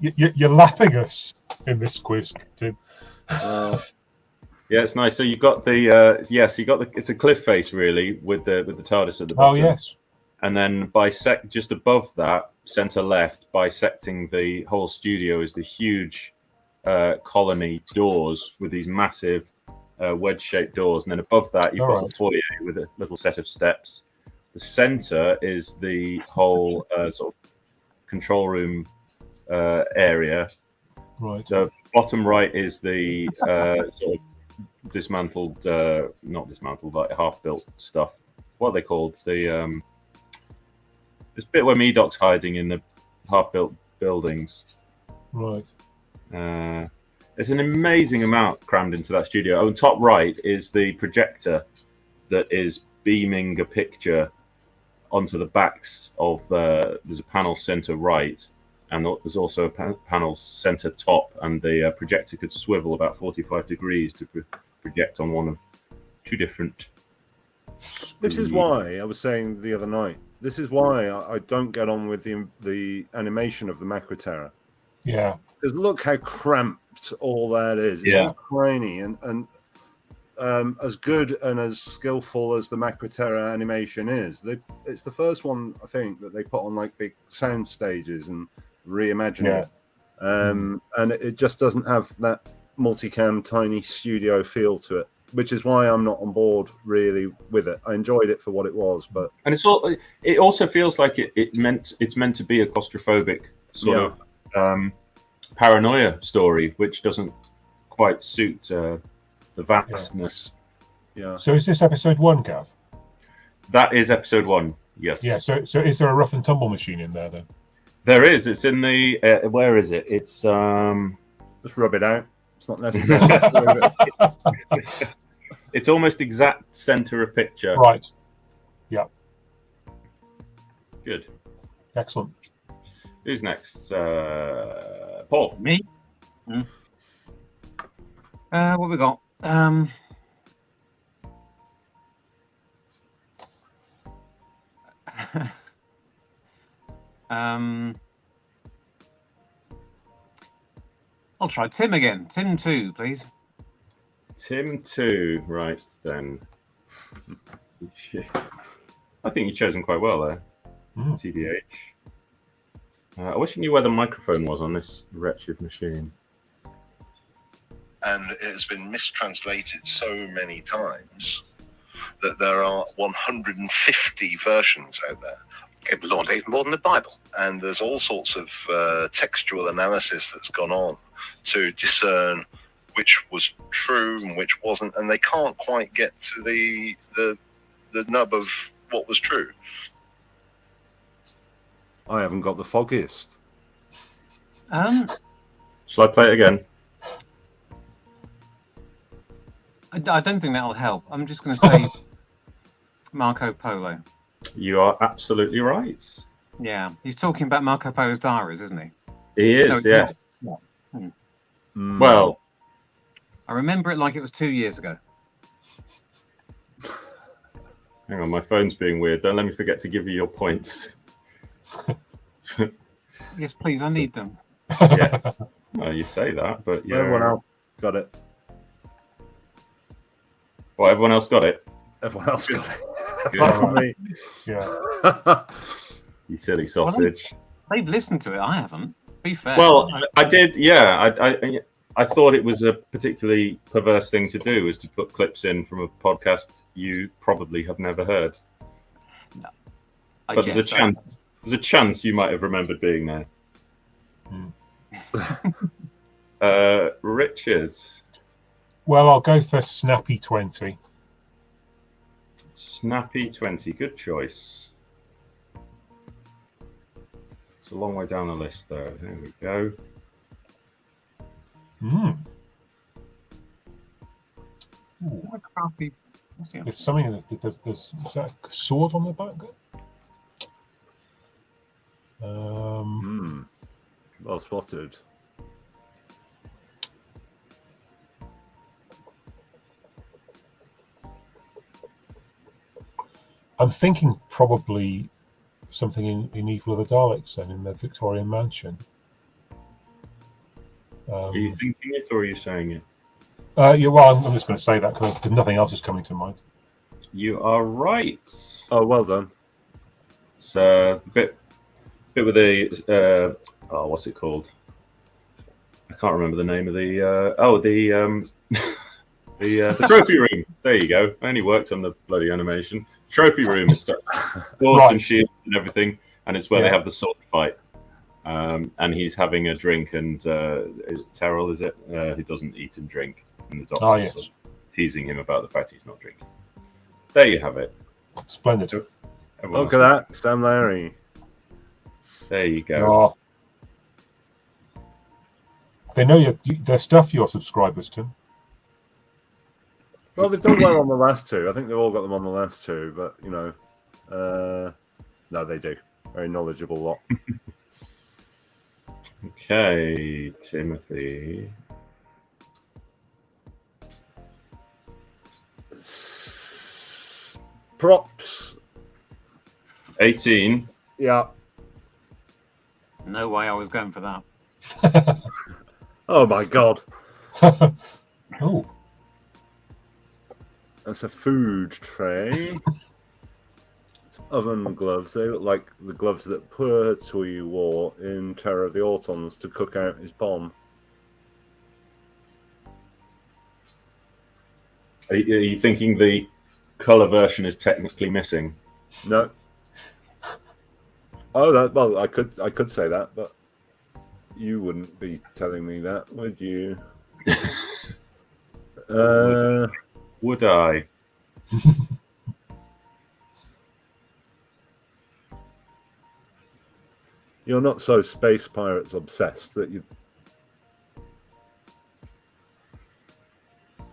you're laughing us in this quiz, Tim. Yeah, it's nice. So you got the it's a cliff face really with the TARDIS at the bottom. Oh yes. And then just above that, center left, bisecting the whole studio is the huge colony doors with these massive wedge-shaped doors. And then above that, you've got the foyer with a little set of steps. The center is the whole sort of control room area. Right. The bottom right is the sort of dismantled, not dismantled, like half-built stuff. What are they called? The this bit where Medoc's hiding in the half-built buildings. Right. There's an amazing amount crammed into that studio. On top right is the projector that is beaming a picture onto the backs of. There's a panel center right, and there's also a panel center top, and the projector could swivel about 45 degrees to project on one of two different. This is why I was saying the other night. This is why I don't get on with the animation of the Macroterra. Yeah. Because look how cramped all that is. It's all tiny and as good and as skillful as the Macroterra animation is. It's the first one I think that they put on like big sound stages and reimagined it. And it just doesn't have that multicam tiny studio feel to it, which is why I'm not on board really with it. I enjoyed it for what it was, but it also feels like it's meant to be a claustrophobic sort of paranoia story, which doesn't quite suit the vastness. Yeah. So is this episode 1, Gav? That is episode 1. Yes. Yeah. So is there a rough and tumble machine in there then? There is. It's in the. Where is it? It's just rub it out. It's not necessary. It's almost exact center of picture. Right. Yeah. Good. Excellent. Who's next? Paul. Me. What we got? I'll try Tim again. Tim 2, please. Tim 2, right then. I think you've chosen quite well there. TBH. I wish you knew where the microphone was on this wretched machine. And it has been mistranslated so many times that there are 150 versions out there. Good Lord, even more than the Bible. And there's all sorts of textual analysis that's gone on to discern which was true and which wasn't, and they can't quite get to the nub of what was true. I haven't got the foggiest. Shall I play it again? I don't think that'll help. I'm just going to say Marco Polo. You are absolutely right. Yeah, he's talking about Marco Polo's diaries, isn't he? He is, No, yes. Well, I remember it like it was 2 years ago. hang on, my phone's being weird. Don't let me forget to give you your points. Yes, please, I need them. Yeah. Well, you say that, but yeah. Everyone else got it. Well, everyone else got it. Everyone else got it. Apart from me. Yeah. You silly sausage. They've listened to it. I haven't. Be fair. Well, I did. Yeah, I thought it was a particularly perverse thing to do, is to put clips in from a podcast you probably have never heard. No, but there's a chance. There's a chance you might have remembered being there. Richard. Well, I'll go for Snappy 20. Snappy 20. Good choice. It's a long way down the list, though. There we go. There's something. There's is that a sword on the back there? Well spotted. I'm thinking probably something in Evil of the Daleks then, in the Victorian mansion. Are you thinking it or are you saying it? Yeah, well, I'm just going to say that because nothing else is coming to mind. You are right. Oh, well done. It's a bit with a what's it called? I can't remember the name of the the trophy room. There you go. I only worked on the bloody animation. The trophy room. It's got swords and shields and everything, and it's where they have the sword fight. And he's having a drink, and Terrell, is it? Who doesn't eat and drink, and the doctor's sort of teasing him about the fact he's not drinking. There you have it. Splendid. Look at that, Sam Larry. There you go. Oh. They know their stuff, your subscribers, Tim. Well, they've done well on the last two. I think they've all got them on the last two, but, you know, no, they do. Very knowledgeable lot. Okay, Timothy. Props. 18. Yeah. No way I was going for that. Oh, my God. Oh. That's a food tray. Oven gloves. They look like the gloves that Pertwee wore in Terror of the Autons to cook out his bomb. Are you thinking the colour version is technically missing? No. Oh, well, I could say that, but you wouldn't be telling me that, would you? Would I? You're not so Space Pirates obsessed that you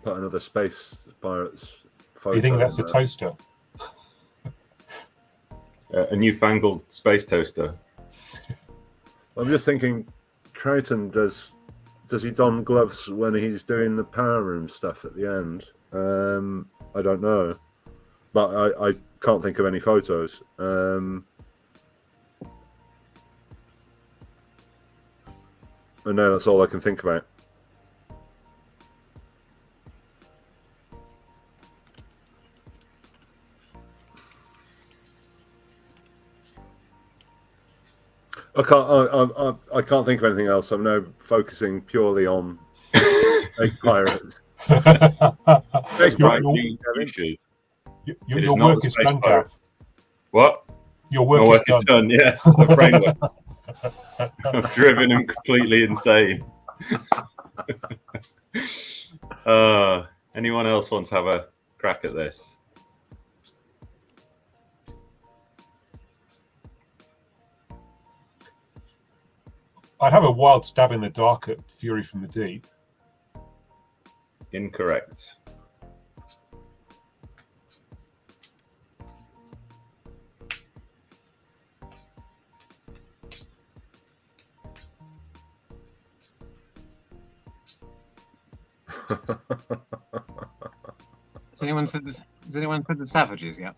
put another Space Pirates photo. You think that's a toaster? A newfangled space toaster. I'm just thinking, Troughton, does he don gloves when he's doing the power room stuff at the end? I don't know, but I can't think of any photos. I know that's all I can think about. I can't think of anything else. I'm now focusing purely on Space Pirates. Space Pirates. You should. Your work is done, Gav. What? Your My work work is done. Yes, the framework. I've driven him completely insane. Anyone else want to have a crack at this? I'd have a wild stab in the dark at Fury from the Deep. Incorrect. Has anyone said the Savages yet?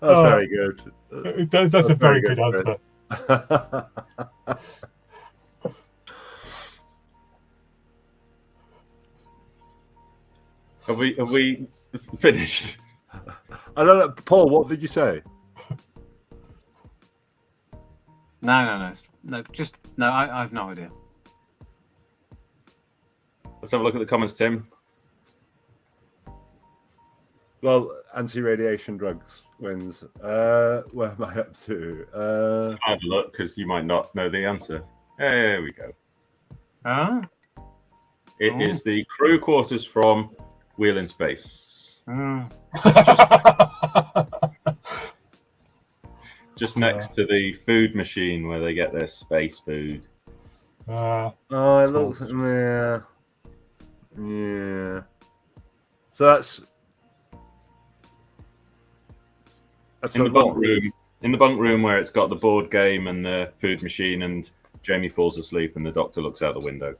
That's very good. That's a very good answer. Have we finished? I don't know, Paul. What did you say? No. Just no. I have no idea. Let's have a look at the comments, Tim. Well, anti-radiation drugs wins. Where am I up to? Have a look because you might not know the answer. There we go. It is the crew quarters from Wheel in Space. Just next to the food machine where they get their space food. Oh, it looks. Yeah. So that's in the bunk room. In the bunk room where it's got the board game and the food machine, and Jamie falls asleep and the Doctor looks out the window.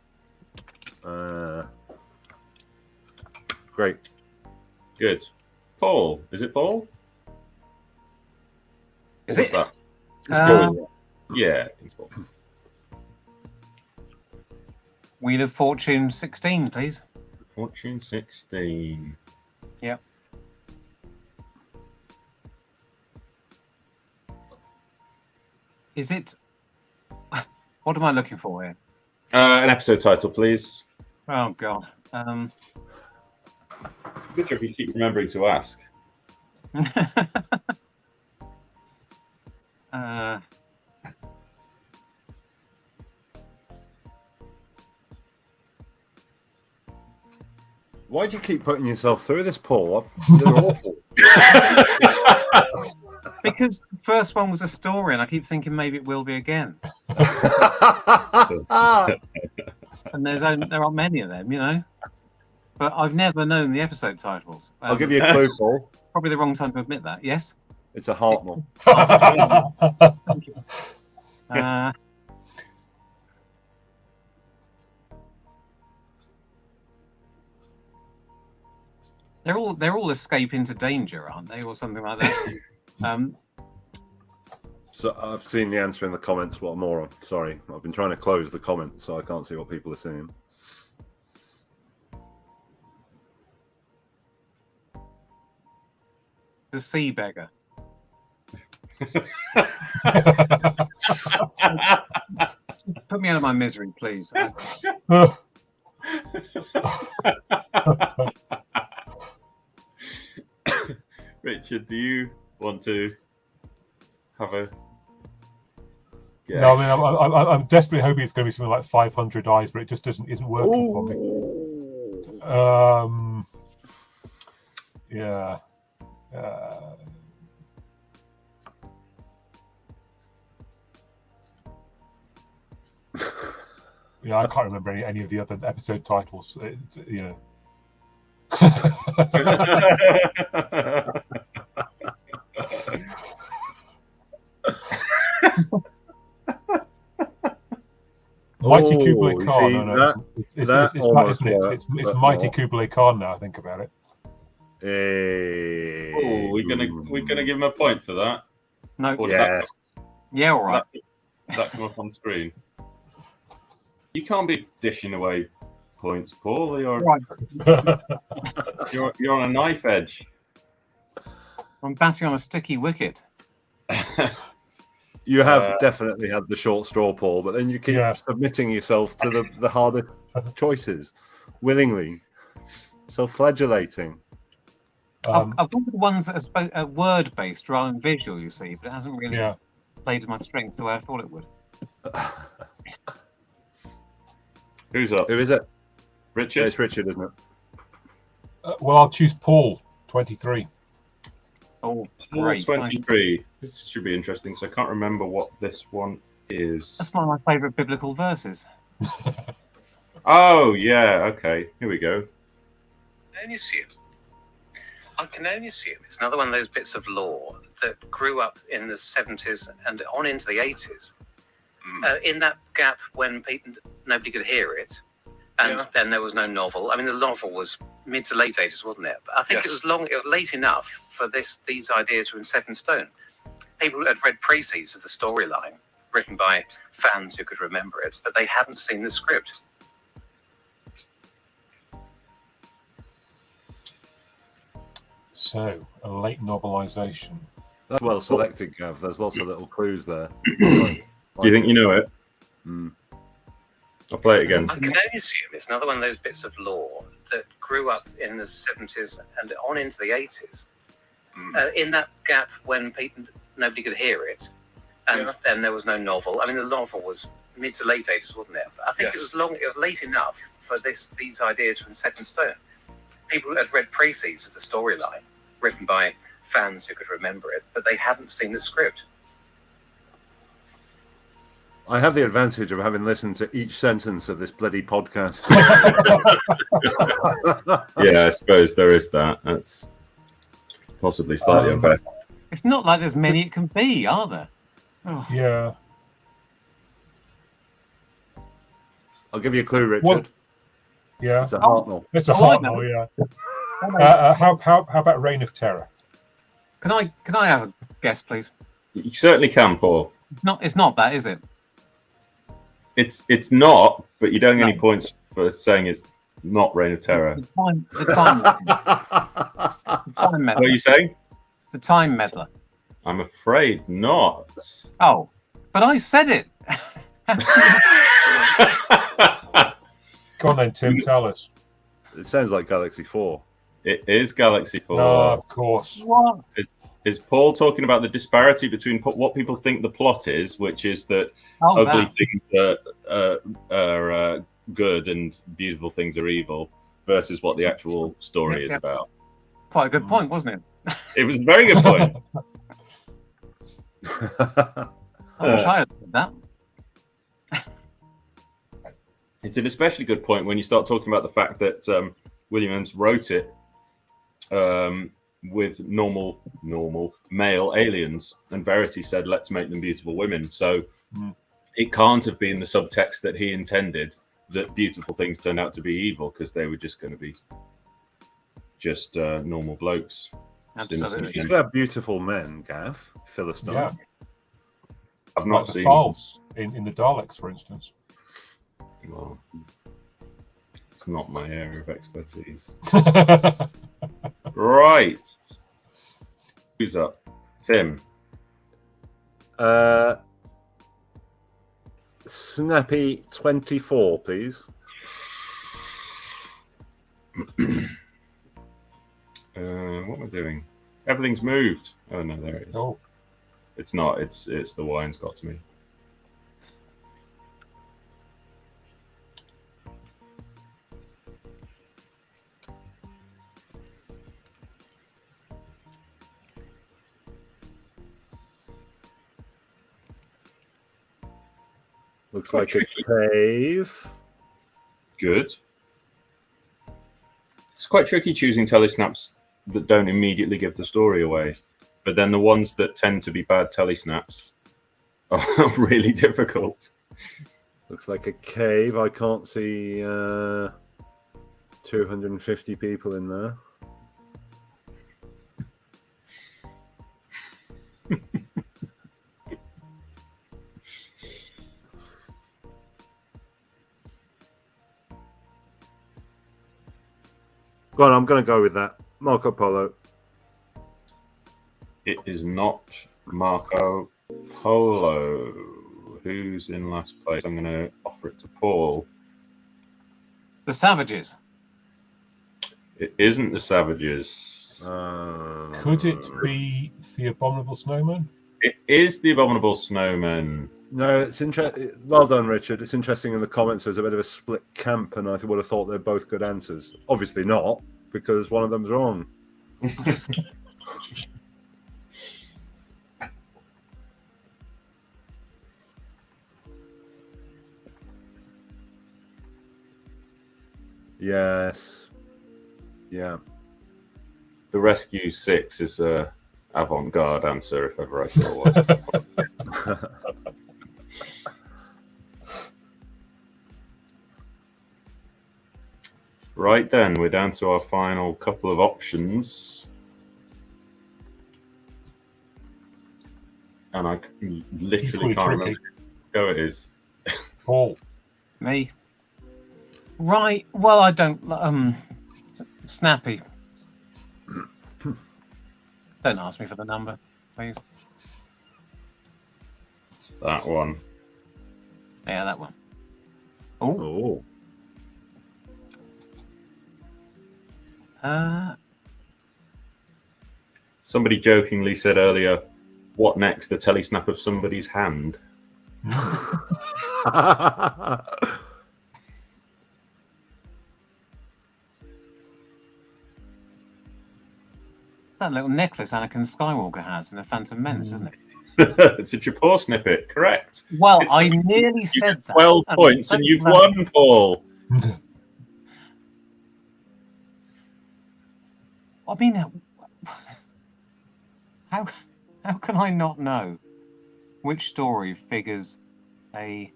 Great. Good. Paul. Is it Paul? Is What's it? that? It's Paul. Yeah, it's Paul. Wheel of Fortune 16, please. Fortune 16. Yep. Is it? What am I looking for here? An episode title, please. Oh God. Good job you keep remembering to ask. Why do you keep putting yourself through this, Paul? You're awful. Because the first one was a story, and I keep thinking maybe it will be again. And there aren't many of them, you know. But I've never known the episode titles. I'll give you a clue, Paul. Probably the wrong time to admit that. Yes. It's a Hartnell. Thank you. They're all escape into danger, aren't they, or something like that? So I've seen the answer in the comments. What a moron. Sorry, I've been trying to close the comments, so I can't see what people are saying. The Sea Beggar. Put me out of my misery, please. Richard, do you want to have a guess? No, I mean, I'm desperately hoping it's going to be something like 500 Eyes, but it just isn't working for me. Yeah. Yeah, I can't remember any of the other episode titles. It's, you know. Mighty Kublai Khan. No, it's not, isn't it? It's Mighty Kublai Khan now. I think about it. Oh, we're gonna give him a point for that. No. Yes. Yeah, all right. That come up on screen. You can't be dishing away points, Paul. You're on a knife edge. I'm batting on a sticky wicket. You have definitely had the short straw, Paul, but then you keep submitting yourself to the harder choices willingly, self-flagellating. I've gone for the ones that are word-based rather than visual, you see, but it hasn't really played to my strengths the way I thought it would. Who's up? Who is it? Richard? Yeah, it's Richard, isn't it? Well, I'll choose Paul, 23. Oh, Paul, great. 23. This should be interesting, so I can't remember what this one is. That's one of my favourite biblical verses. Oh, yeah, okay. Here we go. I can only assume it's another one of those bits of lore that grew up in the 70s and on into the 80s. In that gap when nobody could hear it, and then there was no novel. I mean, the novel was mid to late 80s, wasn't it? But I think it was late enough for these ideas to be set in stone. People had read précis of the storyline written by fans who could remember it, but they hadn't seen the script. So, a late novelisation. That's well selected, Gav. There's lots of little clues there. Do you think you know it? I'll play it again. I can only assume it's another one of those bits of lore that grew up in the 70s and on into the 80s. In that gap when nobody could hear it, and then there was no novel. I mean, the novel was mid to late 80s, wasn't it? But I think it was late enough for these ideas to be set in stone. People had read précis of the storyline written by fans who could remember it, but they hadn't seen the script. I have the advantage of having listened to each sentence of this bloody podcast. Yeah, I suppose there is that. That's possibly slightly unfair. It's not like there's many it can be, are there? Oh. Yeah. I'll give you a clue, Richard. What? Yeah. It's a Hartnell. It's a Hartnell, yeah. How about Reign of Terror? Can I have a guess, please? You certainly can, Paul. It's not that, is it? It's not, but you don't get any No. points for saying it's not Reign of Terror. The time meddler. What are you saying? The time meddler. I'm afraid not. Oh, but I said it. Go on then, Tim. Tell us. It sounds like Galaxy 4. It is Galaxy 4. Of course. What? Is Paul talking about the disparity between what people think the plot is, which is that Oh, ugly that. things are good and beautiful things are evil, versus what the actual story is Yeah. about? Quite a good point, wasn't it? It was a very good point. I wish I had said that. It's an especially good point when you start talking about the fact that Williams wrote it with normal male aliens, and Verity said, "Let's make them beautiful women." So it can't have been the subtext that he intended, that beautiful things turned out to be evil because they were just going to be just normal blokes. Absolutely. If they're beautiful men, Gav, Philistine. Yeah. I've Like not the seen. Thals in the Daleks, for instance. Well, it's not my area of expertise. Right. Who's up? Tim. Snappy 24, please. What am I doing? Everything's moved. Oh no, there it is. Oh, It's not. It's the wine's got to me. Looks Quite like tricky. a cave. Good. It's quite tricky choosing telesnaps that don't immediately give the story away, but then the ones that tend to be bad telesnaps are really difficult. Looks like a cave. I can't see 250 people in there. Go on, I'm going to go with that. Marco Polo. It is not Marco Polo. Who's in last place? I'm going to offer it to Paul. The Savages. It isn't the Savages. could it be the Abominable Snowman? It is the Abominable Snowman. No, it's interesting. Well done, Richard. It's interesting in the comments. There's a bit of a split camp, and I would have thought they're both good answers. Obviously not, because one of them's wrong. Yes. Yeah. The Rescue 6 is a avant-garde answer if ever I saw one. Right then, we're down to our final couple of options. And I literally Equally can't tricky. remember who it is. Paul. Me. Right. Well, I don't. Snappy. Don't ask me for the number, please. It's that one. Yeah, that one. Oh. Oh. Somebody jokingly said earlier, "What next? A telesnap of somebody's hand." That little necklace Anakin Skywalker has in the Phantom Menace, isn't it? It's a Japor snippet, correct? Well, It's I the- nearly You said get that. 12 I'm points so and you've glad- won, Paul. I mean, how can I not know which story figures a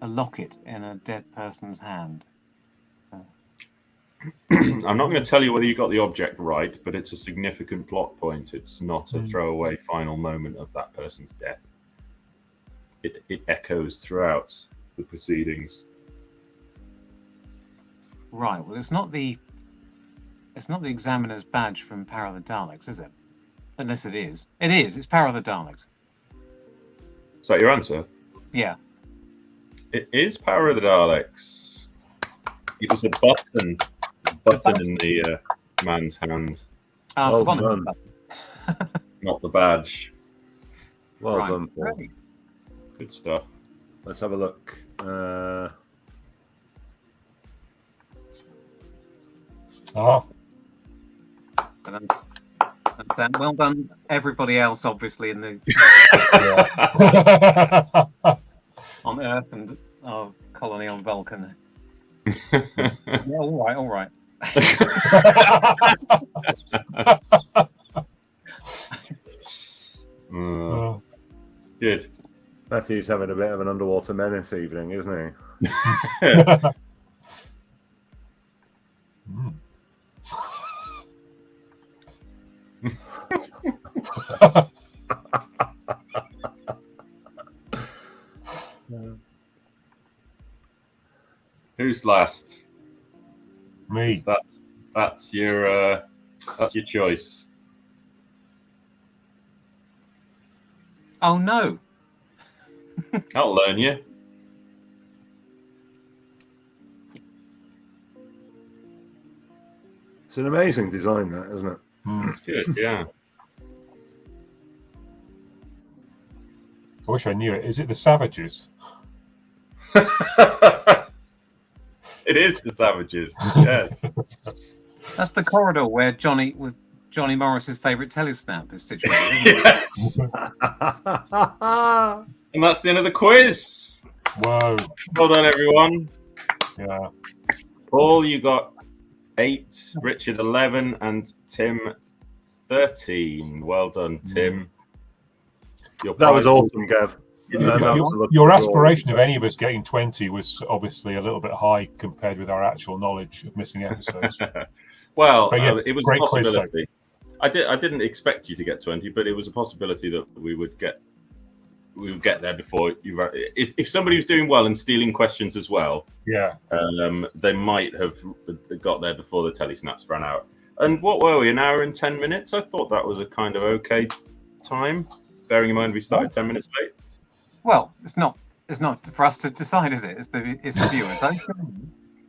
locket in a dead person's hand? I'm not going to tell you whether you got the object right, but it's a significant plot point. It's not a throwaway final moment of that person's death. It echoes throughout the proceedings. Right. Well, it's not the examiner's badge from Power of the Daleks, is it? Unless it is. It is. It's Power of the Daleks. Is that your answer? Yeah. It is Power of the Daleks. It was a button in the man's hand, Oh, Well well done. not the badge. Well Right. done, Paul. Great. Good stuff. Let's have a look. That's well done, everybody else, obviously, in the on Earth and our colony on Vulcan. Yeah, all right. Good. Matthew's having a bit of an underwater menace evening, isn't he? Who's last? Me. That's your choice. Oh no! I'll learn you. It's an amazing design, that, isn't it? Good, yeah. I wish I knew it. Is it the Savages? It is the Savages. Yeah. That's the corridor where Johnny Morris's favourite telesnap is situated. Yes. And that's the end of the quiz. Whoa. Well done, everyone. Yeah. Paul, you got 8, Richard 11, and Tim 13. Well done, Tim. That was awesome, Gav. Your aspiration of any of us getting 20 was obviously a little bit high compared with our actual knowledge of missing episodes. Well, But yes, it was a great quiz, possibility. I didn't expect you to get 20, but it was a possibility that we would get there before you. If somebody was doing well and stealing questions as well, Yeah. they might have got there before the telesnaps ran out. And what were we? An hour and 10 minutes? I thought that was a kind of okay time, bearing in mind we started 10 minutes late. Well, it's not for us to decide, is it? It's the viewers.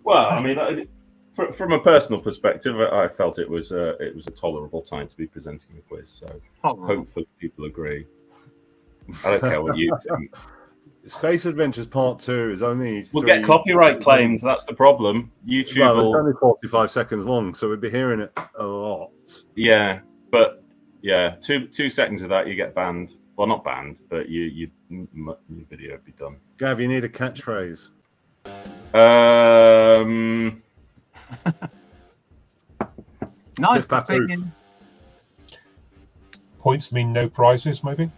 Well, I mean, from a personal perspective, I felt it was a tolerable time to be presenting the quiz. So hopefully people agree. I don't care what you think. Space Adventures Part 2 is only. We'll get copyright claims. That's the problem. YouTube Well, will. it's only 45 seconds long, so we'd be hearing it a lot. Yeah, but yeah, 2 seconds of that you get banned. Well, not banned, but your video would be done. Gav, you need a catchphrase. Nice to Just see that you. Points mean no prizes, maybe?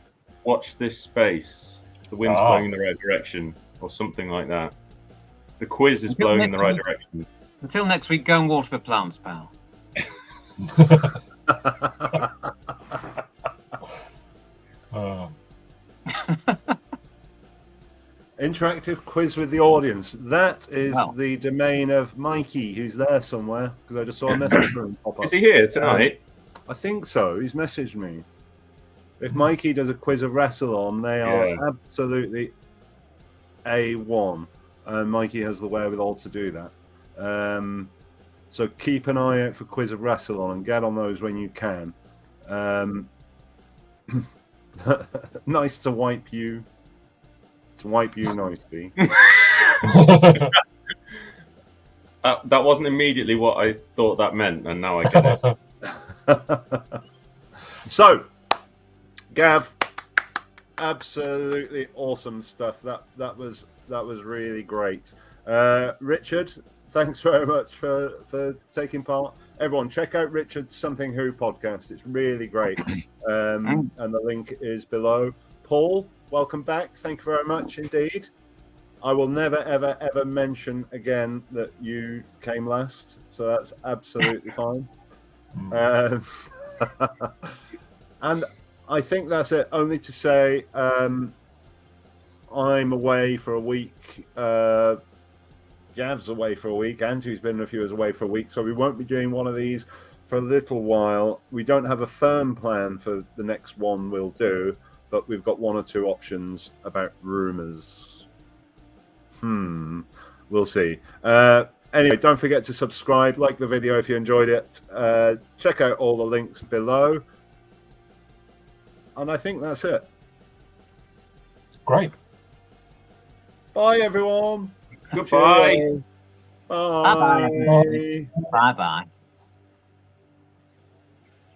Watch this space. The wind's blowing in the right direction, or something like that. The quiz is blowing in the right direction. Until next week, go and water the plants, pal. Interactive quiz with the audience. That is the domain of Mikey, who's there somewhere, because I just saw a message from him pop up. Is he here tonight? I think so. He's messaged me. If Mikey does a quiz of Wrestle-On, they are absolutely A1. And Mikey has the wherewithal to do that. So keep an eye out for quiz of Wrestle-On and get on those when you can. Nice to wipe you. To wipe you nicely. That wasn't immediately what I thought that meant, and now I get it. So, Gav, absolutely awesome stuff. That was really great. Richard, thanks very much for taking part. Everyone, check out Richard's Something Who podcast. It's really great. And the link is below. Paul, welcome back. Thank you very much indeed. I will never, ever, ever mention again that you came last. So that's absolutely fine. And I think that's it. Only to say I'm away for a week. Gav's away for a week. Andrew's been a few years away for a week. So we won't be doing one of these for a little while. We don't have a firm plan for the next one we'll do, but we've got one or two options about rumours. We'll see. Anyway, don't forget to subscribe, like the video if you enjoyed it. Check out all the links below. And I think that's it. Great. Bye, everyone. Goodbye. Cheerio. Bye. Bye-bye.